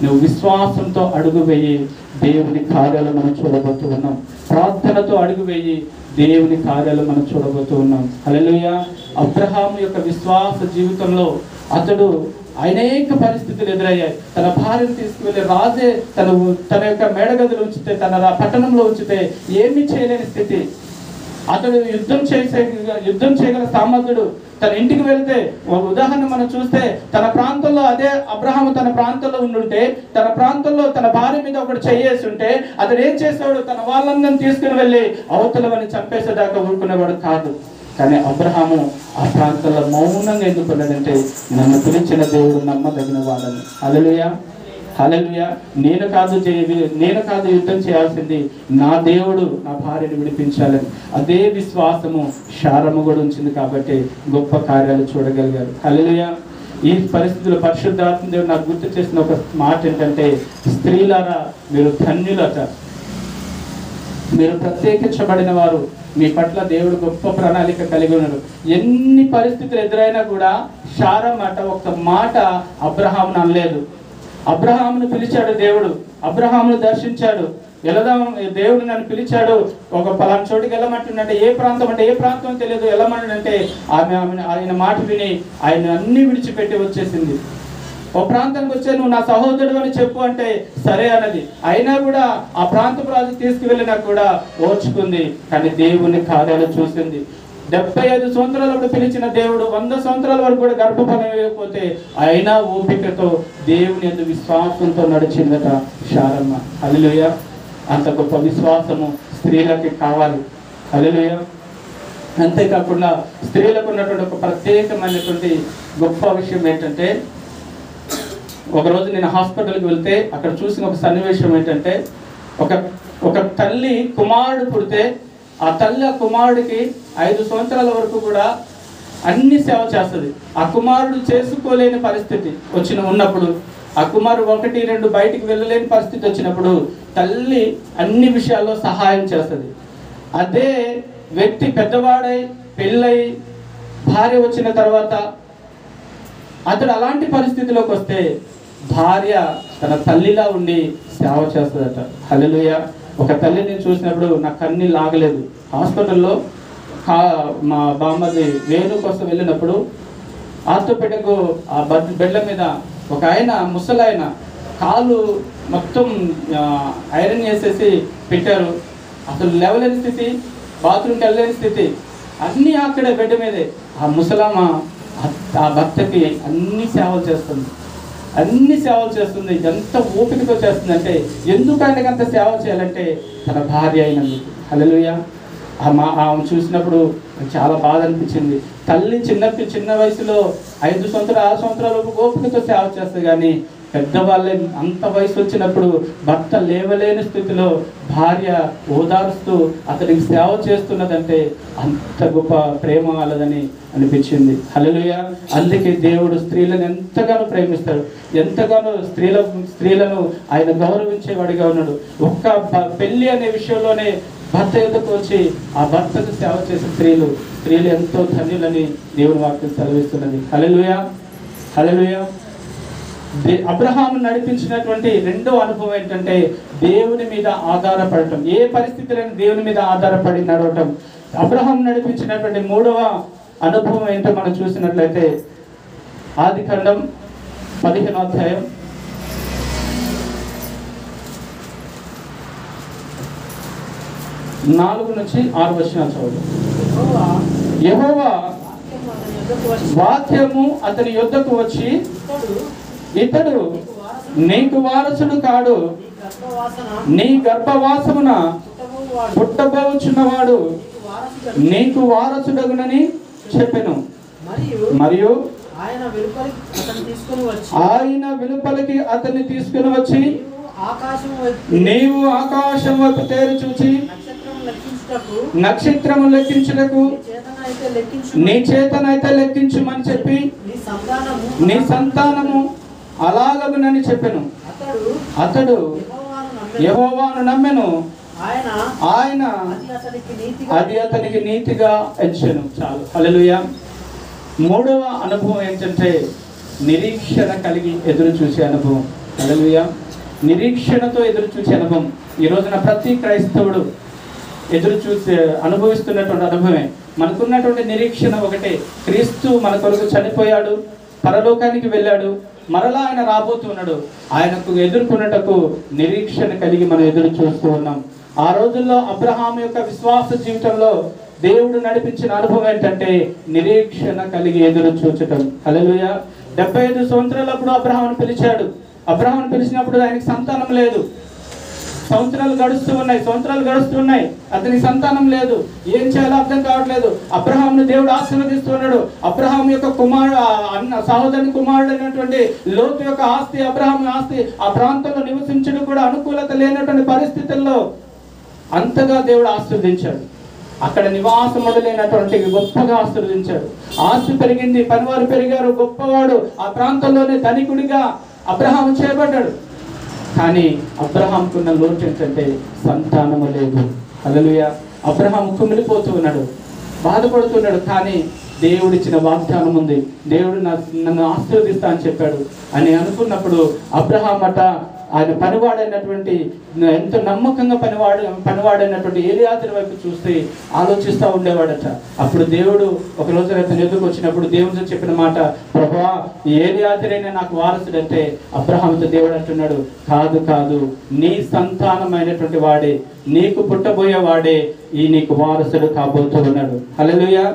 నువ్వు విశ్వాసంతో అడుగు వేయి, దేవుని కార్యాలు మనం చూడబోతూ ఉన్నాం. ప్రార్థనతో అడుగు వేయి, దేవుని కార్యాలు మనం చూడబోతూ ఉన్నాం. హల్లెలూయా. అబ్రహాము యొక్క విశ్వాస జీవితంలో అతడు అనేక పరిస్థితులు ఎదురయ్యాయి. తన భార్యను తీసుకువెళ్ళి రాజే తన యొక్క మేడగదిలో ఉంచితే, తన పట్టణంలో ఉంచితే ఏమీ చేయలేని స్థితి. అతడు యుద్ధం చేయగల సామర్థ్యుడు. తన ఇంటికి వెళ్తే, ఒక ఉదాహరణ మనం చూస్తే, తన ప్రాంతంలో అదే అబ్రహాము తన ప్రాంతంలో ఉండుంటే, తన ప్రాంతంలో తన భార్య మీద ఒకటి చేయేసి ఉంటే, అతడు ఏం చేస్తాడు? తన వాళ్ళందరినీ తీసుకుని వెళ్ళి అవతలవని చంపేసేదాకా ఊరుకునేవాడు కాదు. కానీ అబ్రహాము ఆ ప్రాంతంలో మౌనంగా ఎందుకున్నాడంటే, నన్ను పిలిచిన దేవుడు నమ్మదగిన వాడని. హల్లెలూయా, హల్లెలూయా. నేను కాదు యుద్ధం చేయాల్సింది, నా దేవుడు నా భార్యను విడిపించాలని. అదే విశ్వాసము శారము కూడా ఉంచింది కాబట్టి గొప్ప కార్యాలు చూడగలిగారు. హల్లెలూయా. ఈ పరిస్థితుల్లో పరిశుద్ధాత్మ దేవుడు నాకు గుర్తు చేసిన ఒక మాట ఏంటంటే, స్త్రీలారా మీరు ధన్యులట, మీరు ప్రత్యేకించబడిన వారు, మీ పట్ల దేవుడు గొప్ప ప్రణాళిక కలిగి ఉన్నారు. ఎన్ని పరిస్థితులు ఎదురైనా కూడా శారమాట ఒక్క మాట అబ్రహామును అనలేదు. అబ్రహామును పిలిచాడు దేవుడు, అబ్రహామును దర్శించాడు. వెళదాం, దేవుడు నన్ను పిలిచాడు, ఒక పలానా చోటుకి వెళ్ళమంటుండే. ఏ ప్రాంతం తెలియదు, వెళ్ళమంటుంటే ఆయన మాట విని ఆయన అన్ని విడిచిపెట్టి వచ్చేసింది. ఓ ప్రాంతానికి వచ్చే, నువ్వు నా సహోదరుడు అని చెప్పు అంటే సరే అన్నది. అయినా కూడా ఆ ప్రాంతపు రాజు తీసుకువెళ్ళినా కూడా ఓర్చుకుంది. కానీ దేవుని కార్యాలు చూసింది. 75 సంవత్సరాలు పిలిచిన దేవుడు 100 సంవత్సరాల వరకు కూడా గర్భఫలం వేయకపోతే అయినా ఓపికతో దేవుని యందు విశ్వాసంతో నడిచిందట శారమ్మ. హల్లెలూయా. అంత గొప్ప విశ్వాసము స్త్రీలకి కావాలి. హల్లెలూయా. అంతేకాకుండా స్త్రీలకు ఉన్నటువంటి ఒక ప్రత్యేకమైనటువంటి గొప్ప విషయం ఏంటంటే, ఒకరోజు నేను హాస్పిటల్కి వెళ్తే అక్కడ చూసిన ఒక సన్నివేశం ఏంటంటే, ఒక తల్లి కుమారుడు పుడితే ఆ తల్లి ఆ కుమారుడికి 5 సంవత్సరాల వరకు కూడా అన్ని సేవ చేస్తుంది. ఆ కుమారుడు చేసుకోలేని పరిస్థితి ఉన్నప్పుడు, ఆ కుమారుడు 1, 2 బయటికి వెళ్ళలేని పరిస్థితి వచ్చినప్పుడు తల్లి అన్ని విషయాల్లో సహాయం చేస్తుంది. అదే వ్యక్తి పెద్దవాడై పెళ్ళై భార్య వచ్చిన తర్వాత అతడు అలాంటి పరిస్థితిలోకి వస్తే భార్య తన తల్లిలా ఉండి సేవ చేస్తుందట. హల్లెలూయా. ఒక తల్లిని చూసినప్పుడు నా కన్నీ లాగలేదు. హాస్పిటల్లో మా బామ్మది వేణు కోసం వెళ్ళినప్పుడు ఆర్థోపెడిక్ ఆ బెడ్ల మీద ఒక ఆయన ముసలాయన కాలు మొత్తం ఐరన్ చేసేసి పెట్టారు. అసలు లేవలేని స్థితి, బాత్రూమ్కి వెళ్ళలేని స్థితి, అన్నీ అక్కడే బెడ్ మీదే. ఆ ముసలామ ఆ భర్తకి అన్ని సేవలు చేస్తుంది. ఎంత ఓపికతో చేస్తుందంటే, ఎందుకు ఆయనకి అంత సేవ చేయాలంటే తన భార్య అయినందుకు. హల్లెలూయా. ఆమె చూసినప్పుడు చాలా బాధ అనిపించింది. తల్లి చిన్న వయసులో 5 సంవత్సరాలు 6 సంవత్సరాల ఓపికతో సేవ చేస్తుంది. కానీ పెద్దవాళ్ళే అంత వయసు వచ్చినప్పుడు భర్త లేవలేని స్థితిలో భార్య ఓదారుస్తూ అతనికి సేవ చేస్తున్నదంటే అంత గొప్ప ప్రేమ వాళ్ళదని అనిపించింది. హల్లెలూయా. అందుకే దేవుడు స్త్రీలను ఎంతగానో ప్రేమిస్తాడు, ఎంతగానో స్త్రీలను ఆయన గౌరవించేవాడిగా ఉన్నాడు. ఒక్క పెళ్లి అనే విషయంలోనే భర్త ఎదుకు వచ్చి ఆ భర్తకు సేవ చేసే స్త్రీలు ఎంతో ధన్యులని దేవుని వాక్యం సెలవిస్తున్నది. హల్లెలూయా, హల్లెలూయా. అబ్రహాము నడిపించినటువంటి రెండో అనుభవం ఏంటంటే, దేవుని మీద ఆధారపడటం. ఏ పరిస్థితులను దేవుని మీద ఆధారపడి నడవటం. అబ్రహాము నడిపించినటువంటి మూడవ అనుభవం ఏంటో మనం చూసినట్లయితే, ఆదికాండం 15వ అధ్యాయం 4 నుంచి 6 వచనాలు చదువు. యెహోవా వాక్యము అతని యొద్దకు వచ్చి, ఇతడు నీకు వారసుడు కాడు, నీ గర్భవాసమున పుట్టబోచున్నవాడు నీకు వారసుడగునని చెప్పెను. మరియు ఆయన వెలుపలికి అతన్ని తీసుకుని వచ్చి, నీవు ఆకాశం వైపు తేరి చూచి నక్షత్రము లెక్కించుటకు నీ చేతనైతే లెక్కించుమని చెప్పి, నీ సంతానము అలాగగునని చెప్పెను. అతడు యెహోవాను నమ్మెను, ఆయన అది అతనికి నీతిగా ఎంచెను. చాలు. హల్లెలూయా. మూడవ అనుభవం ఏంటంటే, నిరీక్షణ కలిగి ఎదురు చూసే అనుభవం. హల్లెలూయా. నిరీక్షణతో ఎదురు చూసే అనుభవం ఈ రోజున ప్రతి క్రైస్తవుడు ఎదురు చూసే అనుభవిస్తున్నటువంటి అనుభవమే. మనకున్నటువంటి నిరీక్షణ ఒకటే, క్రీస్తు మన కొరకు చనిపోయాడు, పరలోకానికి వెళ్ళాడు, మరలా ఆయన రాబోతున్నాడు. ఆయనకు ఎదుర్కొన్నటకు నిరీక్షణ కలిగి మనం ఎదురు చూస్తూ ఉన్నాం. ఆ రోజుల్లో అబ్రహాం యొక్క విశ్వాస జీవితంలో దేవుడు నడిపించిన అనుభవం ఏంటంటే నిరీక్షణ కలిగి ఎదురు చూచటం. హల్లెలూయా. 75 సంవత్సరాలప్పుడు అబ్రహామును పిలిచాడు. అబ్రహామును పిలిచినప్పుడు ఆయనకి సంతానం లేదు. సంవత్సరాలు గడుస్తూ ఉన్నాయి, అతనికి సంతానం లేదు. ఏం చేయాలో అర్థం కావట్లేదు. అబ్రహామును దేవుడు ఆశీర్వదిస్తున్నాడు. అబ్రహాం యొక్క సహోదరుని కుమారుడు అయినటువంటి లోతు యొక్క ఆస్తి, అబ్రహాం ఆస్తి, ఆ ప్రాంతంలో నివసించడం కూడా అనుకూలత లేనటువంటి పరిస్థితుల్లో అంతగా దేవుడు ఆశీర్వదించాడు. అక్కడ నివాసం మొదలైనటువంటి గొప్పగా ఆశీర్వదించాడు. ఆస్తి పెరిగింది, పనివారు పెరిగారు, గొప్పవాడు, ఆ ప్రాంతంలోనే ధనికుడిగా అబ్రహాం చేయబడ్డాడు. కానీ అబ్రహాంకున్న లోటు ఏంటంటే సంతానము లేదు. హల్లెలూయా. అబ్రహాం కుమిలిపోతూ ఉన్నాడు, బాధపడుతున్నాడు. కానీ దేవుడిచ్చిన వాగ్దానం ఉంది. దేవుడు నన్ను ఆశీర్వదిస్తా అని చెప్పాడు అని అనుకున్నప్పుడు అబ్రహాం ఆయన పనివాడైనటువంటి ఎంతో నమ్మకంగా పనివాడైనటువంటి ఏలియాజరు వైపు చూస్తే ఆలోచిస్తూ ఉండేవాడట. అప్పుడు దేవుడు ఒక రోజు అతను ఎదురుకు వచ్చినప్పుడు దేవుడితో చెప్పిన మాట, ప్రభువా ఏలియాజరైనా నాకు వారసుడంటే అబ్రహాంతో దేవుడు అంటున్నాడు, కాదు, నీ సంతానమైనటువంటి వాడే, నీకు పుట్టబోయే వాడే ఈ నీకు వారసుడు కాబోతూ ఉన్నాడు. హల్లెలూయా.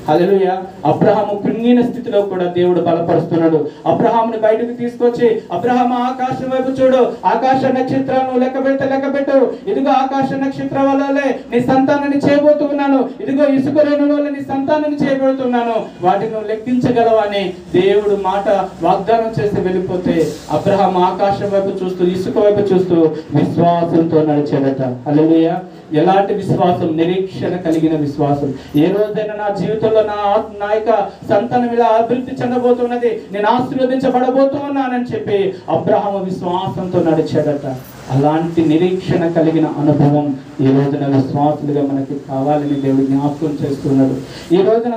హల్లెలూయా. అబ్రహాము కృంగిన స్థితిలో కూడా దేవుడు బలపరుస్తున్నాడు. అబ్రహాముని బయటకు తీసుకొచ్చి, అబ్రహాం ఆకాశం వైపు చూడు, ఆకాశ నక్షత్రాలను లెక్కబెట్టు, ఇదిగో ఆకాశ నక్షత్రం వల్లే నీ సంతానాన్ని చేయబోతూ ఉన్నాను, ఇదిగో ఇసుక రేణుల వల్ల నీ సంతానాన్ని చేయబోతున్నాను, వాటిని నువ్వు లెక్కించగలవని దేవుడు మాట వాగ్దానం చేసి వెళ్ళిపోతే అబ్రహాం ఆకాశం వైపు చూస్తూ, ఇసుక వైపు చూస్తూ విశ్వాసంతో నడిచాడట. హల్లెలూయా. ఎలాంటి విశ్వాసం? నిరీక్షణ కలిగిన విశ్వాసం. ఏ రోజైనా నా జీవితంలో నా యొక్క సంతానం ఇలా అభివృద్ధి చెందబోతున్నది, నేను ఆశీర్వదించబడబోతూ ఉన్నానని చెప్పి అబ్రహాము విశ్వాసంతో నడిచాడట. అలాంటి నిరీక్షణ కలిగిన అనుభవం ఈ రోజున విశ్వాసులుగా మనకి కావాలని దేవుడు జ్ఞాపకం చేస్తున్నాడు. ఈ రోజున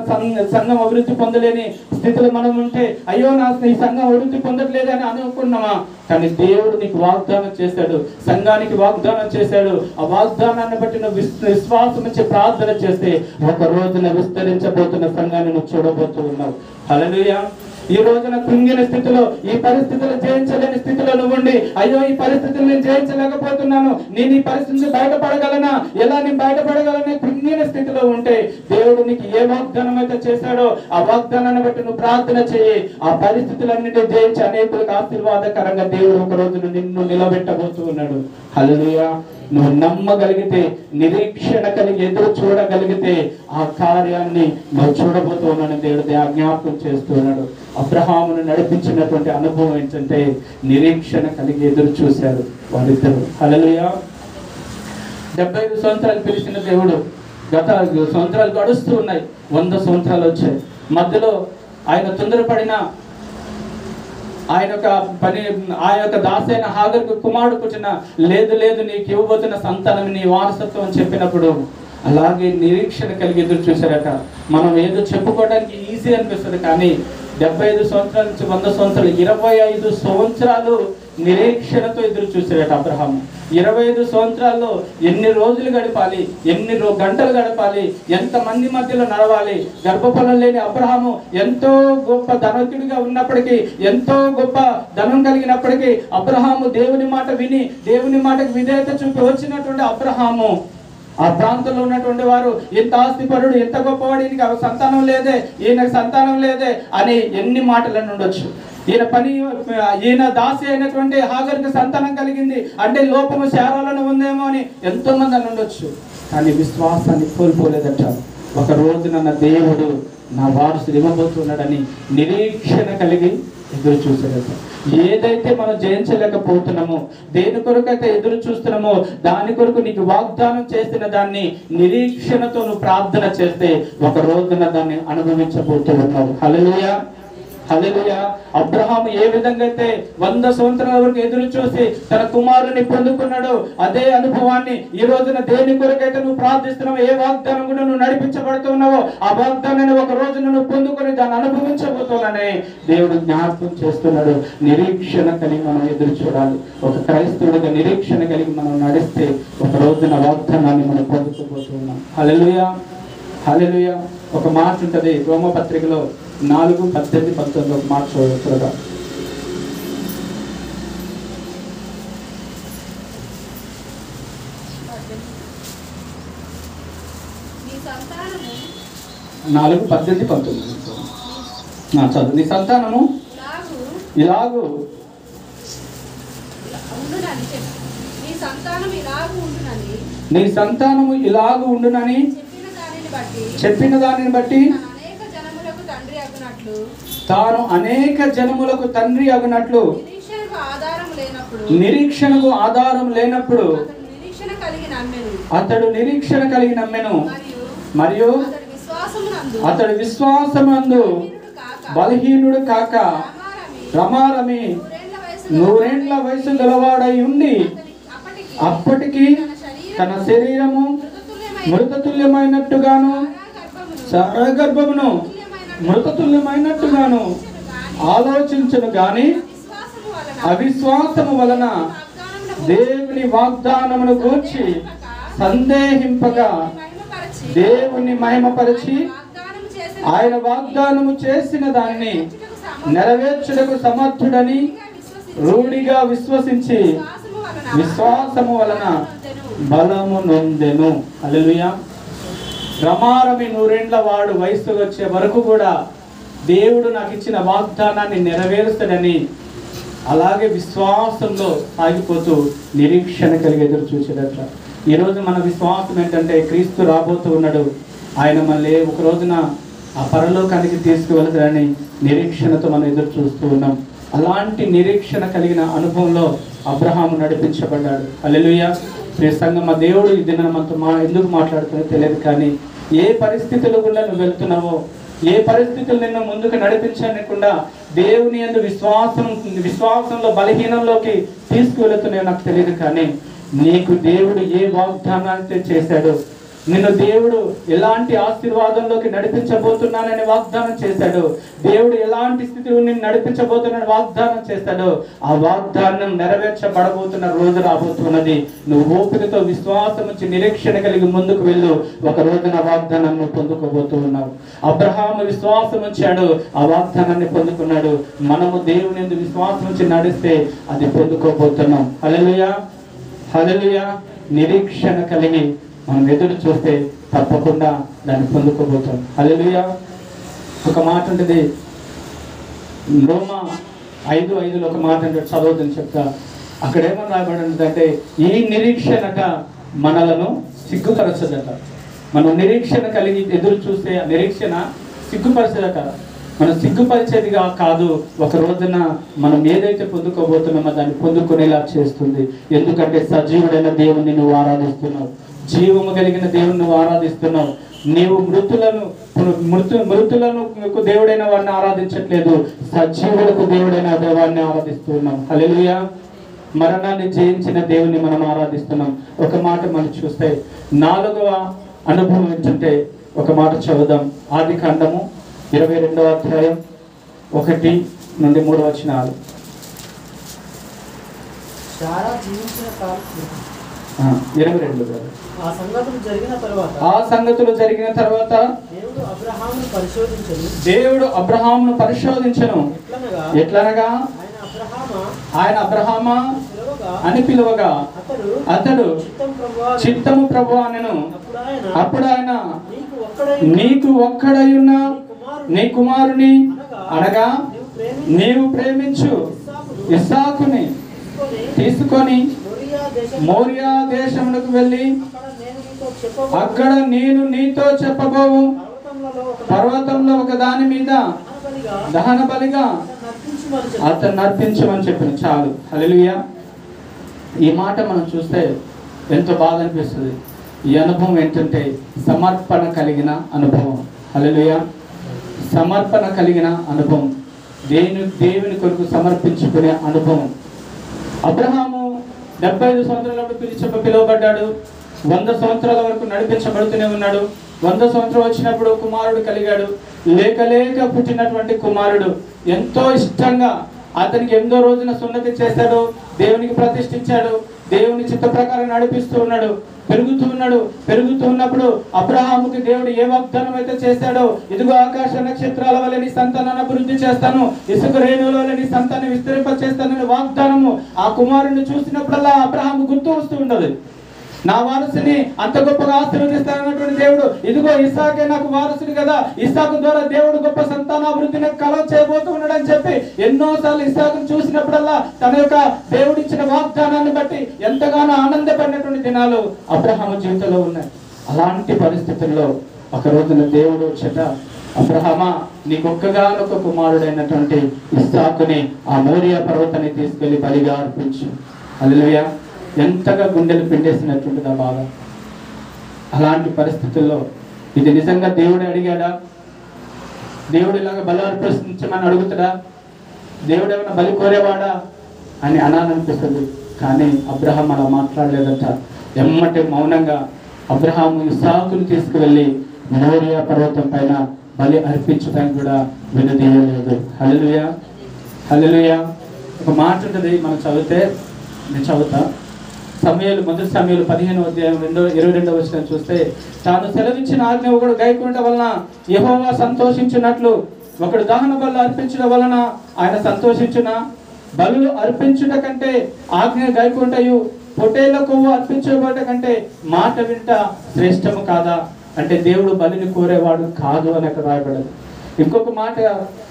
సంఘం అభివృద్ధి పొందలేని స్థితిలో మనం ఉంటే, అయ్యో ఈ సంఘం అభివృద్ధి పొందట్లేదని అనుకున్నామా? కానీ దేవుడు నీకు వాగ్దానం చేశాడు, సంఘానికి వాగ్దానం చేశాడు. ఆ వాగ్దానాన్ని బట్టి నువ్వు విశ్వాసం నుంచి ప్రార్థన చేస్తే ఒక రోజున విస్తరించబోతున్న సంఘాన్ని నువ్వు చూడబోతూ ఉన్నావు. హల్లెలూయా. ఈ రోజున కృంగిన స్థితిలో, ఈ పరిస్థితులు జయించలేని స్థితిలో నువ్వుండి, అయ్యో ఈ పరిస్థితులు నేను జయించలేకపోతున్నాను, నేను ఈ పరిస్థితి బయటపడగలనా, ఎలా నేను బయటపడగలనే కృంగిన స్థితిలో ఉంటే దేవుడు నీకు ఏ వాగ్దానం అయితే చేశాడో ఆ వాగ్దానాన్ని బట్టి నువ్వు ప్రార్థన చేయి. ఆ పరిస్థితులన్నింటినీ జయించి అనేకులకు ఆశీర్వాదకరంగా దేవుడు ఒక రోజున నిన్ను నిలబెట్టబోతూ ఉన్నాడు. హల్లెలూయా. నువ్వు నమ్మగలిగితే, నిరీక్షణ కలిగి ఎదురు చూడగలిగితే ఆ కార్యాన్ని నువ్వు చూడబోతూ ఉన్నాను దేవుడు జ్ఞాపకం చేస్తున్నాడు. అబ్రహామును నడిపించినటువంటి అనుభవం ఏంటంటే నిరీక్షణ కలిగి ఎదురు చూశారు వారిద్దరు. హల్లెలూయా. 75 సంవత్సరాలు పిలిచిన దేవుడు గత సంవత్సరాలు గడుస్తూ ఉన్నాయి, 100 సంవత్సరాలు వచ్చాయి. మధ్యలో ఆయన తొందరపడిన ఆయన యొక్క దాసి అయిన హాగరుకు కుమారుడు పుట్టిన, లేదు నీకు ఇవ్వబోతున్న సంతానం నీ వారసత్వం అని చెప్పినప్పుడు అలాగే నిరీక్షణ కలిగి ఎదురు చూశారట. మనం ఏదో చెప్పుకోవడానికి ఈజీ అనిపిస్తుంది, కానీ 75 సంవత్సరాల నుంచి 100 సంవత్సరాలు, 25 సంవత్సరాలు నిరీక్షణతో ఎదురు చూశాడట అబ్రహాము. 25 సంవత్సరాల్లో ఎన్ని రోజులు గడపాలి, ఎన్ని గంటలు గడపాలి, ఎంతమంది మధ్యలో నడవాలి. గర్భఫలం లేని అబ్రహాము ఎంతో గొప్ప ధనవంతుడిగా ఉన్నప్పటికీ, ఎంతో గొప్ప ధనం కలిగినప్పటికీ అబ్రహాము దేవుని మాట విని, దేవుని మాటకు విధేయత చూపి వచ్చినటువంటి అబ్రహాము ఆ ప్రాంతంలో ఉన్నటువంటి వారు ఎంత ఆస్తిపరుడు, ఎంత గొప్పవాడు, ఈయనకి సంతానం లేదే అని ఎన్ని మాటలను ఉండొచ్చు. ఈయన దాసి అయినటువంటి హాగరుకి సంతానం కలిగింది అంటే లోపము శారాలను ఉందేమో అని ఎంతో మంది అని ఉండొచ్చు. కానీ విశ్వాసాన్ని కోల్పోలేదట. ఒక రోజున నా దేవుడు నా వారసుడు ఇవ్వబోతున్నాడని నిరీక్షణ కలిగి ఎదురు చూసేదట. ఏదైతే మనం జయించలేకపోతున్నామో, దేని కొరకైతే ఎదురు చూస్తున్నామో దాని కొరకు నీకు వాగ్దానం చేసిన దాన్ని నిరీక్షణతో నువ్వు ప్రార్థన చేస్తే ఒక రోజున దాన్ని అనుభవించబోతూ ఉన్నావు. హల్లెలూయా. హల్లెలూయా. అబ్రహాము ఏ విధంగా అయితే 100 సంవత్సరాల వరకు ఎదురు చూసి తన కుమారుని పొందుకున్నాడు, అదే అనుభవాన్ని ఈ రోజున దేని కొరకైతే నువ్వు ప్రార్థిస్తున్నావు, ఏ వాగ్దానం కూడా నువ్వు నడిపించబడుతున్నావో ఆ వాగ్దానాన్ని ఒక రోజు నువ్వు పొందుకొని దాన్ని అనుభవించబోతున్నానని దేవుడు జ్ఞాపకం చేస్తున్నాడు. నిరీక్షణ కలిగి మనం ఎదురు చూడాలి. ఒక క్రైస్తవుడిగా నిరీక్షణ కలిగి మనం నడిస్తే ఒక రోజున వాగ్దానాన్ని మనం పొందుకోబోతున్నాం. హల్లెలూయా, హల్లెలూయా. ఒక మాట ఉంటుంది రోమపత్రికలో 4:18-19 ఒక మాట చూడగా, చదువు. నీ సంతానము ఇలాగు నీ సంతానము ఇలాగు ఉండునని చెప్పిన దానిని బట్టి తాను అనేక జనములకు తండ్రి అగునట్లు నిరీక్షణకు ఆధారం లేనప్పుడు అతడు నిరీక్షణ కలిగి నమ్మెను. మరియు అతడు విశ్వాసమందు బలహీనుడు కాక రమారమి 100 ఏళ్ల వయసు గలవాడై ఉండి అప్పటికి తన శరీరము మృతతుల్యమైనట్టుగాను సరగర్భమును మృతతుల్యమైనట్టుగాను ఆలోచించను గాని అవిశ్వాసము వలన దేవుని వాగ్దానమును గూర్చి సందేహింపగా దేవుని మహిమపరిచి ఆయన వాగ్దానము చేసిన దాన్ని నెరవేర్చుటకు సమర్థుడని రూఢిగా విశ్వసించి విశ్వాసము వలన బలము నొందెను. హల్లెలూయా. రమారమి 100 ఏళ్ల వాడు వయసు వచ్చే వరకు కూడా దేవుడు నాకు ఇచ్చిన వాగ్దానాన్ని నెరవేరుస్తాడని అలాగే విశ్వాసంలో సాగిపోతూ నిరీక్షణ కలిగి ఎదురు చూసేటట్ల. ఈరోజు మన విశ్వాసం ఏంటంటే క్రీస్తు రాబోతూ ఉన్నాడు, ఆయన మళ్ళీ ఒక రోజున ఆ పరలోకానికి తీసుకువెళ్తాడని నిరీక్షణతో మనం ఎదురు చూస్తూ ఉన్నాం. అలాంటి నిరీక్షణ కలిగిన అనుభవంలో అబ్రహాము నడిపించబడ్డాడు. హల్లెలూయా. ప్రియ సంఘం, ఆ దేవుడు ఈ దినం మనతో ఎందుకు మాట్లాడుతుందో తెలియదు, కానీ ఏ పరిస్థితులు గుండా నువ్వు వెళ్తున్నావో, ఏ పరిస్థితులు నిన్ను ముందుకు నడిపించకుండా దేవుని యందు విశ్వాసంలో బలహీనంలోకి తీసుకువెళుతున్నాయో నాకు తెలియదు, కానీ నీకు దేవుడు ఏ వాగ్దానాన్ని చేశాడో, నిన్ను దేవుడు ఎలాంటి ఆశీర్వాదంలోకి నడిపించబోతున్నానని వాగ్దానం చేశాడు, దేవుడు ఎలాంటి స్థితిలో నిన్ను నడిపించబోతున్నానని వాగ్దానం చేశాడో ఆ వాగ్దానం నెరవేర్చబడబోతున్న రోజు రాబోతున్నది. నువ్వు ఓపికతో విశ్వాసం నుంచి నిరీక్షణ కలిగి ముందుకు వెళ్ళు, ఒక రోజున వాగ్దానాన్ని పొందుకోబోతూ ఉన్నావు. అబ్రహాము విశ్వాసం ఉంచాడు, ఆ వాగ్దానాన్ని పొందుకున్నాడు. మనము దేవుని యందు విశ్వాసం నుంచి నడిస్తే అది పొందుకోబోతున్నాం. హల్లెలూయా, హల్లెలూయా. నిరీక్షణ కలిగి మనం ఎదురు చూస్తే తప్పకుండా దాన్ని పొందుకోబోతాం. హల్లెలూయా. ఒక మాట ఉంటుంది, రోమా 5:5 ఒక మాట అంటే చదవద్దని చెప్తా. అక్కడ ఏమని రాయబడి ఉంటుందంటే, ఈ నిరీక్షణట మనలను సిగ్గుపరచదట. మనం నిరీక్షణ కలిగి ఎదురు చూస్తే ఆ నిరీక్షణ సిగ్గుపరచదట. మనం సిగ్గుపరిచేదిగా కాదు, ఒక రోజున మనం ఏదైతే పొందుకోబోతున్నామో దాన్ని పొందుకునేలా చేస్తుంది. ఎందుకంటే సజీవుడైన దేవుణ్ణి నువ్వు ఆరాధిస్తున్నావు, జీవము కలిగిన దేవుని నువ్వు ఆరాధిస్తున్నావు. నీవు మృతులకు దేవుడైన వాడిని ఆరాధించట్లేదు, సజీవులకు దేవుడైన దేవాన్ని ఆరాధిస్తున్నాం. హల్లెలూయా. మరణాన్ని జయించిన దేవుని మనం ఆరాధిస్తున్నాం. ఒక మాట మనం చూస్తే 4వ అనుభవం ఏంటంటే, ఒక మాట చదువుదాం. ఆదికాండము 22వ అధ్యాయం 1-3 వచనాలు. శారా జీవించిన కాలం 22 ఆ సంగతులు జరిగిన తర్వాత దేవుడు అబ్రహామును పరిశోధించెను. ఎట్లనగా ఆయన అబ్రహామా అని పిలువగా అతడు చిత్తము ప్రభువా అనెను. అప్పుడు ఆయన నీకు ఒక్కడైన నీ కుమారుని అనగా నీవు ప్రేమించు ఇస్సాకుని తీసుకొని మోరియా దేశమునకు వెళ్ళి అక్కడ నేను నీతో చెప్పబోవు పర్వతంలో ఒక దాని మీద దహన బలిగా అతను అర్పించమని చెప్పిన. చాలు. హల్లెలూయా. ఈ మాట మనం చూస్తే ఎంతో బాధ అనిపిస్తుంది. ఈ అనుభవం ఏంటంటే సమర్పణ కలిగిన అనుభవం. హల్లెలూయా. సమర్పణ కలిగిన అనుభవం. దేవుని కొరకు సమర్పించుకునే అనుభవం. అబ్రహాము 75 సంవత్సరాలప్పుడు పిలువబడ్డాడు. 100 సంవత్సరాల వరకు నడిపించబడుతూనే ఉన్నాడు. 100 సంవత్సరం వచ్చినప్పుడు కుమారుడు కలిగాడు. లేక పుట్టినటువంటి కుమారుడు ఎంతో ఇష్టంగా అతనికి 8వ రోజున సున్నతి చేశాడు, దేవునికి ప్రతిష్ఠించాడు, దేవుని చిత్త ప్రకారం నడిపిస్తూ ఉన్నాడు. పెరుగుతూ ఉన్నప్పుడు అబ్రహాముకి దేవుడు ఏ వాగ్దానం అయితే చేశాడో, ఇదిగో ఆకాశ నక్షత్రాల వల్ల నీ సంతానాన్ని అభివృద్ధి చేస్తాను, ఇసుక రేణువుల వల్ల నీ సంతానాన్ని విస్తరింప చేస్తానని వాగ్దానము ఆ కుమారుడిని చూసినప్పుడల్లా అబ్రహాము గుర్తు వస్తూ ఉండదు. నా వారసుని అంత గొప్పగా ఆశీర్వదిస్తానన్నటువంటి దేవుడు, ఇదిగో ఇస్సాకే నాకు వారసుడు కదా, ఇస్సాకు ద్వారా దేవుడు గొప్ప సంతానాభివృద్ధిని కలవ చేయబోతూ ఉన్నాడని చెప్పి ఎన్నోసార్లు ఇస్సాకును చూసినప్పుడల్లా తన యొక్క దేవుడిచ్చిన వాగ్దానాన్ని బట్టి ఎంతగానో ఆనందపడినటువంటి దినాలు అబ్రహాము జీవితంలో ఉన్నాయి. అలాంటి పరిస్థితుల్లో ఒక రోజున దేవుడు వచ్చట, అబ్రహామా నీకొక్కగానొక కుమారుడైనటువంటి ఇస్సాకుని ఆ మోరియా పర్వతాన్ని తీసుకెళ్లి బలిగా అర్పించు. హల్లెలూయా. ఎంతగా గుండెలు పిండేసినట్టుంటుంది ఆ బాధ. అలాంటి పరిస్థితుల్లో ఇది నిజంగా దేవుడు అడిగాడా? దేవుడు ఇలాగ బలి అర్పించమని అడుగుతాడా? దేవుడు ఏమైనా బలి కోరేవాడా అని అనాలనిపిస్తుంది. కానీ అబ్రహాం అలా మాట్లాడలేదట. ఎమ్మటి మౌనంగా అబ్రహాము ఇస్సాకును తీసుకువెళ్ళి మోరియా పర్వతం పైన బలి అర్పించడానికి కూడా వెనుదీయలేదు. హల్లెలూయా, హల్లెలూయా. ఒక మాట ఉంటుంది, మనం చదివితే, నేను చదువుతా. మొదటి సమూయేలు 15వ అధ్యాయం 22వ వచనం చూస్తే, తాను సెలవిచ్చిన ఆజ్ఞ ఒకడు గైకొనడం వలన యెహోవా సంతోషించినట్లు ఒకడు దహన బలులు అర్పించడం వలన ఆయన సంతోషించునా? బలులు అర్పించుట కంటే ఆజ్ఞ గైకొనటయు పొట్టేళ్ల కొవ్వు అర్పించబోట కంటే మాట వింట శ్రేష్టము కాదా? అంటే దేవుడు బలిని కోరేవాడు కాదు అని అక్కడ రాయబడదు. ఇంకొక మాట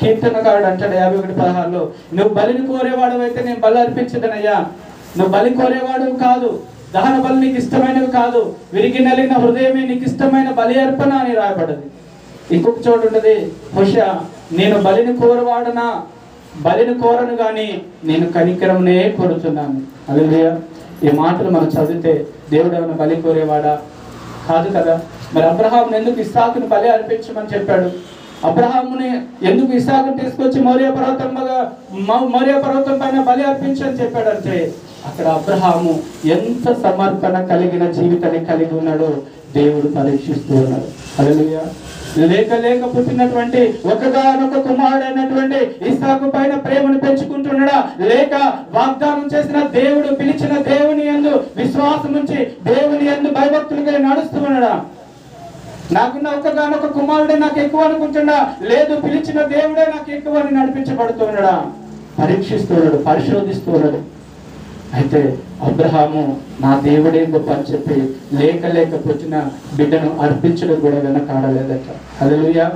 కీర్తనకారుడు అంటాడు 51:16లో, నువ్వు బలిని కోరేవాడు అయితే నేను బలి అర్పించదనయ్యా, నువ్వు బలి కోరేవాడు కాదు, దహన బలి నీకు ఇష్టమైనవి కాదు, విరిగి నలిగిన హృదయమే నీకు ఇష్టమైన బలి అర్పణ అని రాయబడ్డది. ఇంకొక చోటు ఉన్నది, హోషేయ, నేను బలిని కోరవాడనా? బలిని కోరను గాని నేను కనికరమునే కోరుతున్నాను. హల్లెలూయా. ఈ మాటలు మనం చదివితే దేవుడు ఏమైనా బలి కోరేవాడా? కాదు కదా. మరి అబ్రహామును ఎందుకు ఇస్సాకును బలి అర్పించమని చెప్పాడు? అబ్రహాముని ఎందుకు ఇస్సాకును తీసుకొచ్చి మోరియా పర్వతం పైన బలి అర్పించని చెప్పాడంటే, అక్కడ అబ్రహాము ఎంత సమర్పణ కలిగిన జీవితాన్ని కలిగి ఉన్నాడో దేవుడు పరీక్షిస్తూ ఉన్నాడు. హల్లెలూయా. లేక పుట్టినటువంటి ఒకగానొక కుమారుడైనటువంటి ఇస్సాకు పైన ప్రేమను పెంచుకుంటున్నాడా? లేక వాగ్దానం చేసిన దేవుడు, పిలిచిన దేవుని యందు విశ్వాసం ఉంచి దేవుని యందు భయభక్తులుగా నడుస్తూ ఉన్నాడా? నాకున్న ఒకగానొక కుమారుడే నాకు ఎక్కువ అనుకుంటున్నా, లేదు పిలిచిన దేవుడే నాకు ఎక్కువ అని నడిపించబడుతున్నాడా? పరీక్షిస్తున్నాడు, పరిశోధిస్తున్నాడు. అయితే అబ్రహాము నా దేవుడే గొప్ప అని చెప్పి లేక పుట్టిన బిడ్డను అర్పించడం కూడా వెనకాడలేదట. హల్లెలూయా,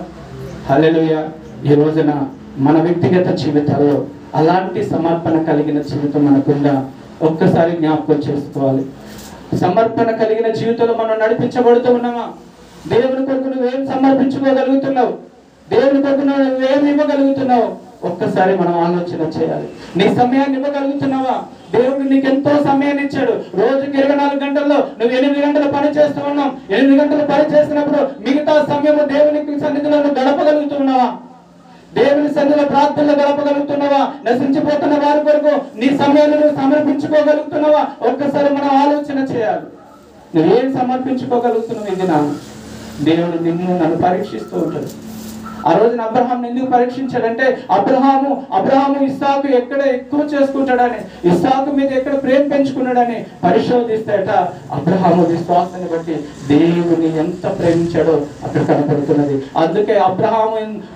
హల్లెలూయా. ఈ రోజున మన వ్యక్తిగత జీవితాల్లో అలాంటి సమర్పణ కలిగిన జీవితం మనకుందా? ఒక్కసారి జ్ఞాపకం చేసుకోవాలి. సమర్పణ కలిగిన జీవితంలో మనం నడిపించబడుతూ ఉన్నామా? దేవుని కొరకు నువ్వేం సమర్పించుకోగలుగుతున్నావు? దేవుని కొరకు నువ్వేం ఇవ్వగలుగుతున్నావు? ఒక్కసారి మనం ఆలోచన చేయాలి. నీ సమయాన్ని ఇవ్వగలుగుతున్నావా? దేవుడు నీకు ఎంతో సమయాన్ని ఇచ్చాడు. రోజుకి 24 గంటల్లో నువ్వు 8 గంటలు పని చేస్తూ ఉన్నావు. 8 గంటలు పని చేసినప్పుడు మిగతా సమయము దేవునికి సన్నిధిలో గడపగలుగుతున్నావా? దేవుని సన్నిధిలో ప్రార్థనలు గడపగలుగుతున్నావా? నశించిపోతున్న వారి కొరకు నీ సమయాన్ని నువ్వు సమర్పించుకోగలుగుతున్నావా? ఒక్కసారి మనం ఆలోచన చేయాలి. నువ్వేం సమర్పించుకోగలుగుతున్నావు? ఇది నా దేవుడు నన్ను పరీక్షిస్తూ ఉంటాడు. ఆ రోజున అబ్రహాం ఎందుకు పరీక్షించాడంటే, అబ్రహాము ఇస్సాకు ఎక్కడ ఎక్కువ చేసుకుంటాడని, ఇస్సాకు మీద ఎక్కడ ప్రేమ పెంచుకున్నాడని పరిశోధిస్తేట అబ్రహాము విశ్వాసాన్ని బట్టి దేవుని ఎంత ప్రేమించాడో అక్కడ కనపడుతున్నది. అందుకే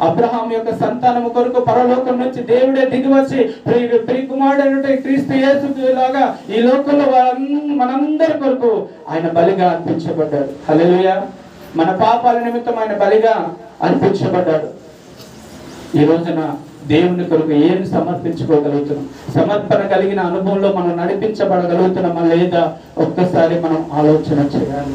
అబ్రహాం యొక్క సంతానము కొరకు పరలోకం నుంచి దేవుడే దిగి వచ్చి ప్రియ కుమారుడైన క్రీస్తు యేసు లాగా ఈ లోకంలో మనందరి కొరకు ఆయన బలిగా అర్పించబడ్డాడు. హల్లెలూయా. మన పాపాల నిమిత్తం ఆయన బలిగా అర్పించబడ్డాడు. ఈ రోజున దేవుని కొరకు ఏం సమర్పించుకోగలుగుతున్నాం? సమర్పణ కలిగిన అనుభవంలో మనం నడిపించబడగలుగుతున్నామా లేదా? ఒక్కసారి మనం ఆలోచన చేయాలి.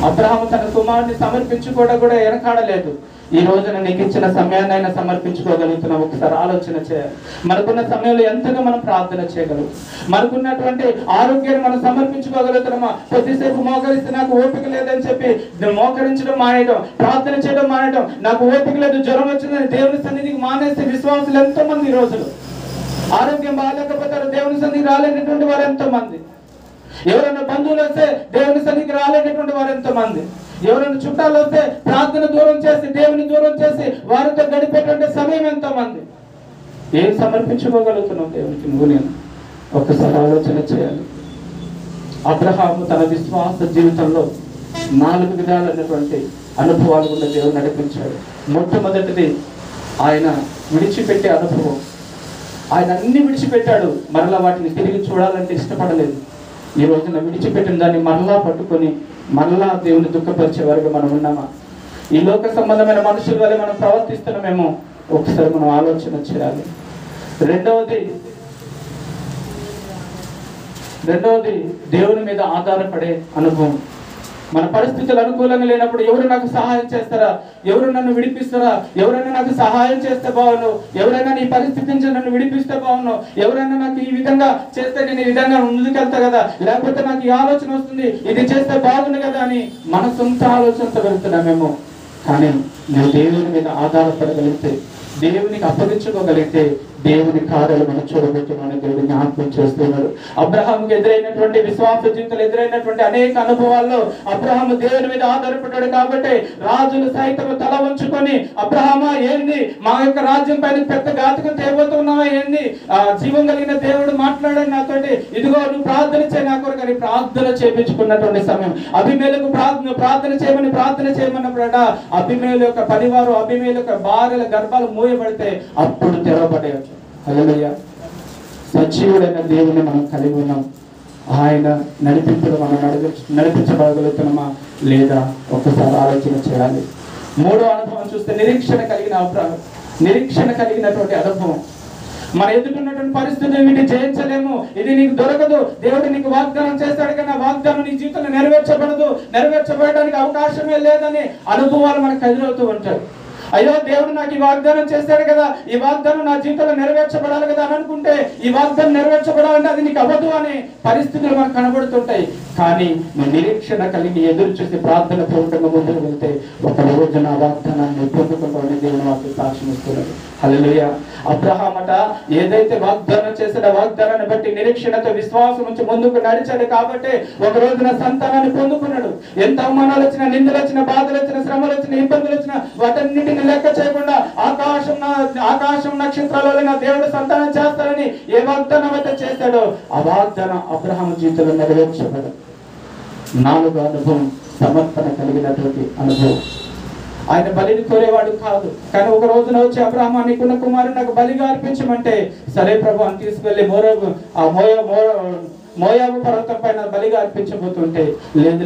అబ్రహాము తన కుమారుని సమర్పించుకోవడం కూడా వెనకాడలేదు. ఈ రోజున నీకు ఇచ్చిన సమయాన్ని అయినా సమర్పించుకోగలుగుతున్నాం? ఒకసారి ఆలోచన చేయాలి. మనకున్న సమయంలో ఎంతగా మనం ప్రార్థన చేయగలం? మనకున్నటువంటి ఆరోగ్యాన్ని మనం సమర్పించుకోగలుగుతున్నామా? కొద్దిసేపు మోకరిస్తే నాకు ఓపిక లేదని చెప్పి మోకరించడం మానేయడం, ప్రార్థన చేయడం మానేయడం, నాకు ఓపిక లేదు, జ్వరం వచ్చిందని దేవుని సన్నిధికి మానేసే విశ్వాసులు ఎంతో మంది ఈ రోజులు. ఆరోగ్యం బాగాలేకపోతారు, దేవుని సన్నిధికి రాలేనటువంటి వారు ఎంతో మంది. ఎవరైనా బంధువులు వస్తే దేవుని సన్నిధికి రాలేనటువంటి వారు ఎంతో మంది. ఎవరైనా చుట్టాలు వస్తే ప్రార్థన దూరం చేసి, దేవుని దూరం చేసి వారితో గడిపేటువంటి సమయం ఎంతో మంది. ఏం సమర్పించుకోగలుగుతున్నావు దేవునికి నువ్వు నేను? ఒక్కసారి ఆలోచన చేయాలి. అబ్రహాము తన విశ్వాస జీవితంలో 4 విధాలైనటువంటి అనుభవాలు కూడా దేవుడు నడిపించాడు. మొట్టమొదటిది ఆయన విడిచిపెట్టే అనుభవం. ఆయన అన్ని విడిచిపెట్టాడు, మరలా వాటిని తిరిగి చూడాలంటే ఇష్టపడలేదు. ఈ రోజున విడిచిపెట్టిన దాన్ని మరలా పట్టుకొని మరలా దేవుని దుఃఖపరిచే వరకు మనం ఉన్నామా? ఈ లోక సంబంధమైన మనుషుల వల్ల మనం ప్రవర్తిస్తున్నామేమో ఒకసారి మనం ఆలోచన చేయాలి. రెండవది దేవుని మీద ఆధారపడే అనుభవం. మన పరిస్థితులు అనుకూలంగా లేనప్పుడు ఎవరు నాకు సహాయం చేస్తారా, ఎవరు నన్ను విడిపిస్తారా, ఎవరైనా నాకు సహాయం చేస్తే బాగును, ఎవరైనా నీ పరిస్థితి నుంచి నన్ను విడిపిస్తే బాగును, ఎవరైనా నాకు ఈ విధంగా చేస్తే నేను ఈ విధంగా ముందుకెళ్తా కదా, లేకపోతే నాకు ఈ ఆలోచన వస్తుంది, ఇది చేస్తే బాగుంది కదా అని మన సొంత ఆలోచనతో వెళ్తున్నామేమో. కానీ నువ్వు దేవుని మీద ఆధారపడగలిగితే, దేవునికి అప్పగించుకోగలిగితే దేవుని కార్యాలు మనం చూడబోతున్నామని దేవుడు జ్ఞాపకం చేస్తున్నాడు. అబ్రహాముకి ఎదురైనటువంటి విశ్వాస జీవితంలో ఎదురైనటువంటి అనేక అనుభవాల్లో అబ్రహాము దేవుని మీద ఆధారపడ్డాడు. కాబట్టి రాజులు సైతం తల వంచుకొని, అబ్రహామా ఏంది మా యొక్క రాజ్యం పైన పెద్ద ఘాతకం చేయబోతున్నావా ఏంది, జీవం కలిగిన దేవుడు మాట్లాడాడు నాతోటి, ఇదిగో నువ్వు ప్రార్థన చేయ నా కొరకు అని ప్రార్థన చేయించుకున్నటువంటి సమయం. అభిమేలకు ప్రార్థన చేయమన్నప్పుడట అభిమేలు యొక్క పరివారం, అభిమేలు యొక్క భార్యల గర్భాలు మూయబడితే అప్పుడు తెరవబడేయచ్చు. హల్లెలూయా. సజీవుడైన దేవుని మనం కలిగి ఉన్నాం. ఆయన నడిపించడం మనం నడిపించబడగలుగుతున్నామా లేదా ఒక్కసారి ఆలోచన చేయాలి. మూడో అనుభవం చూస్తే నిరీక్షణ కలిగినటువంటి అనుభవం. మన ఎదుర్కొన్నటువంటి పరిస్థితులు వీటిని జయించలేము, ఇది నీకు దొరకదు, దేవుడు నీకు వాగ్దానం చేస్తాడు కానీ ఆ వాగ్దానం నీ జీవితంలో నెరవేర్చబడడానికి అవకాశమే లేదని అనుభవాలు మనకు ఎదురవుతూ ఉంటాయి. అయ్యో దేవుడు నాకు ఈ వాగ్దానం చేస్తాడు కదా, ఈ వాగ్దానం నా జీవితంలో నెరవేర్చబడాలి కదా అని అనుకుంటే ఈ వాగ్దానం నెరవేర్చబడాలంటే అది నీకు అవ్వదు అనే పరిస్థితులు మనకు కనబడుతుంటాయి. కానీ నువ్వు నిరీక్షణ కలిగి ఎదురు చూసి ప్రార్థన పూర్వకంగా ముందుకు వెళ్తే ఒక రోజు నా వాగ్దానాన్ని పొందుకుంటామని దేవుని వాక్యం సాక్ష్యం ఇస్తున్నాడు. హల్లెలూయా. అబ్రహామట ఏదైతే వాగ్దానం చేశాడో వాగ్దానాన్ని బట్టి నిరీక్షణతో విశ్వాసం నుంచి ముందుకు నడిచాడు కాబట్టి ఒక రోజున సంతానాన్ని పొందుకున్నాడు. ఎంత అవమానాలు వచ్చినా, నిందలు వచ్చినా, బాధలు వచ్చినా, శ్రమలు వచ్చినా, ఇబ్బందులు వచ్చినా వాటన్నిటిని లెక్క చేయకుండా ఆకాశం నక్షత్రాలలో నా దేవుడు సంతానం చేస్తాడని ఏ వాగ్దానం అయితే చేశాడో ఆ వాగ్దానం అబ్రహాము జీవితంలో నెరవేర్చబడు. 4వ అనుభవం సమర్పణ కలిగినటువంటి అనుభవం. ఆయన బలిని కోరేవాడు కాదు, కానీ ఒక రోజున వచ్చి అబ్రహాము నీకున్న కుమారుడు నాకు బలిగా అర్పించమంటే సరే ప్రభు అని తీసుకెళ్లి మోయాబు పర్వతం పైన బలిగా అర్పించబోతుంటే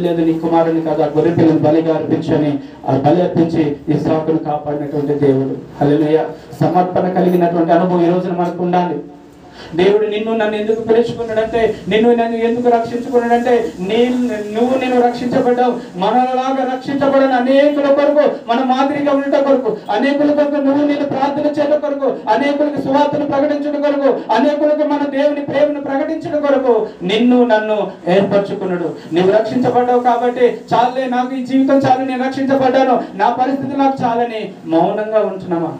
లేదు నీ కుమారుని కాదు ఆ గొర్రె పిల్లని బలిగా అర్పించని ఆ బలి అర్పించి ఇస్సాకును కాపాడినటువంటి దేవుడు. హల్లెలూయా. సమర్పణ కలిగినటువంటి అనుభవం ఈ రోజున మనకు ఉండాలి. దేవుడు నిన్ను నన్ను ఎందుకు పిలుచుకున్నాడంటే, నన్ను ఎందుకు రక్షించుకున్నాడంటే నువ్వు నేను రక్షించబడ్డావు. మనలాగా రక్షించబడిన అనేకుల కొరకు, మన మాదిరిగా ఉండటం కొరకు, అనేకుల కొరకు నువ్వు నేను ప్రార్థన చేయడం కొరకు, అనేకులకు సువార్తను ప్రకటించడం కొరకు, అనేకులకు మన దేవుని ప్రేమను ప్రకటించడం కొరకు నిన్ను నన్ను ఏర్పరచుకున్నాడు. నువ్వు రక్షించబడ్డావు కాబట్టి చాలే, నాకు ఈ జీవితం చాలు, నేను రక్షించబడ్డాను, నా పరిస్థితి నాకు చాలని మౌనంగా ఉంటున్నామా?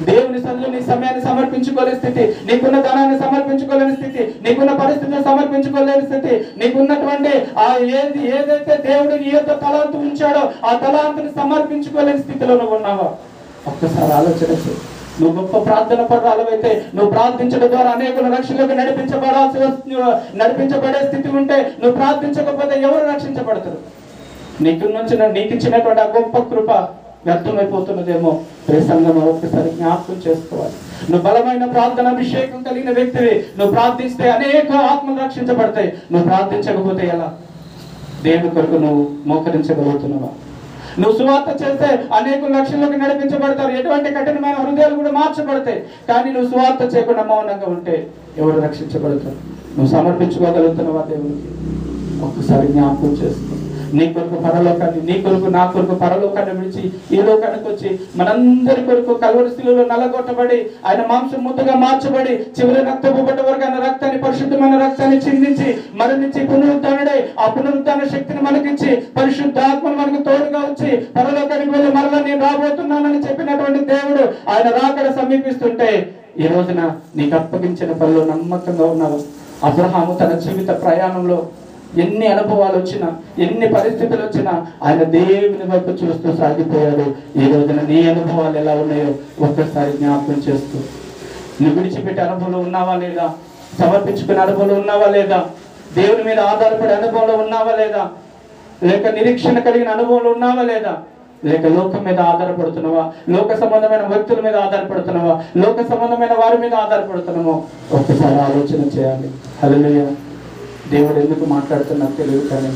దేవుని సన్నిధిలో నీ సమయాన్ని సమర్పించుకోలేని స్థితి, నీకున్న ధనాన్ని సమర్పించుకోలేని స్థితి, నీకున్న పరిస్థితిని సమర్పించుకోలేని స్థితి, నీకున్నటువంటి ఏదైతే దేవుడు నీ యొక్క తలాంతు ఉంచాడో ఆ తలాంతుని సమర్పించుకోలేని స్థితిలో నువ్వు ఉన్నావా? ఒక్కసారి ఆలోచన చేయి. నువ్వు గొప్ప ప్రార్థన పరురాలవైతే నువ్వు ప్రార్థించడం ద్వారా అనేకుల రక్షణలోకి నడిపించబడే స్థితి ఉంటే నువ్వు ప్రార్థించకపోతే ఎవరు రక్షించబడతారు? నీకు ఇచ్చినటువంటి ఆ గొప్ప కృప వ్యర్థమైపోతున్నదేమో సంఘంలో ఒక్కసారి జ్ఞాపకం చేసుకోవాలి. నువ్వు బలమైన ప్రార్థన అభిషేకం కలిగిన వ్యక్తివి, నువ్వు ప్రార్థిస్తే అనేక ఆత్మలు రక్షించబడతాయి. నువ్వు ప్రార్థించకపోతే ఎలా? దేవుని కొరకు నువ్వు మోకరించగలుగుతున్నావా? నువ్వు సువార్త చేస్తే అనేకులు రక్షణలోకి నడిపించబడతారు, ఎటువంటి కఠినమైన హృదయాలు కూడా మార్చబడతాయి. కానీ నువ్వు సువార్త చేయకుండా మౌనంగా ఉంటే ఎవరు రక్షించబడతారు? నువ్వు సమర్పించుకోగలుగుతున్నావా దేవునికి? ఒక్కసారి జ్ఞాపకం చేసుకో. నీ కొరకు పరలోకాన్ని, నీ కొరకు నా కొరకు పరలోకాన్ని విడిచి ఈ లోకానికి వచ్చి మనందరి కొరకు కల్వరి శిలువలో నలగొట్టబడి ఆయన మాంసం ముద్దగా మార్చబడి చివరి రక్తపు బట్ట వరకు ఆయన రక్తాన్ని, పరిశుద్ధమైన రక్తాన్ని చిందించి మరణించి పునరుద్ధానుడై ఆ పునరుద్ధాన శక్తిని మనకిచ్చి పరిశుద్ధాత్మను మనకు తోడుగా వచ్చి పరలోకానికి వెళ్ళి మరలా నేను రాబోతున్నానని చెప్పినటువంటి దేవుడు ఆయన రాకడ సమీపిస్తుంటే ఈ రోజున నీకు అప్పగించిన పనిలో నమ్మకంగా ఉన్నావు. అబ్రహాము తన జీవిత ప్రయాణంలో ఎన్ని అనుభవాలు వచ్చినా, ఎన్ని పరిస్థితులు వచ్చినా ఆయన దేవుని వైపు చూస్తూ సాగిపోయాడు. ఈ రోజున నీ అనుభవాలు ఎలా ఉన్నాయో ఒక్కసారి జ్ఞాపకం చేస్తూ, నువ్వు విడిచిపెట్టే అనుభవంలో ఉన్నావా లేదా? సమర్పించుకునే అనుభవంలో ఉన్నావా లేదా? దేవుని మీద ఆధారపడే అనుభవంలో ఉన్నావా లేదా? లేక నిరీక్షణ కలిగిన అనుభవంలో ఉన్నావా లేదా? లేక లోకం మీద ఆధారపడుతున్నావా? లోక సంబంధమైన వ్యక్తుల మీద ఆధారపడుతున్నావా? లోక సంబంధమైన వారి మీద ఆధారపడుతున్నామో ఒక్కసారి ఆలోచన చేయాలి. హల్లెలూయా. దేవుడు ఎందుకు మాట్లాడుతున్నా తెలియదు, కానీ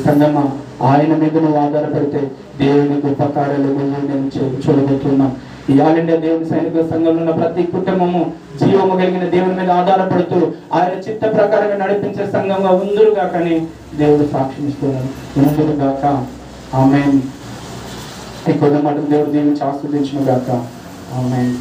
సంగమా ఆయన మీద నువ్వు ఆధారపడితే దేవుని గొప్ప కార్యాలు నేను చూడబోతున్నాం. ఈ ఆల్ ఇండియా దేవుని సైనికుల సంఘంలో ఉన్న ప్రతి కుటుంబము జీవము కలిగిన దేవుని మీద ఆధారపడుతూ ఆయన చిత్త ప్రకారంగా నడిపించే సంఘంగా ఉందురుగా, కానీ దేవుడు సాక్ష్యం ఇస్తున్నాడు. ఉందురుగాక. ఆమేన్. ఈ కొద్ది మాటలు దేవుడు దీవించి ఆస్వాదించును గాక. ఆమేన్.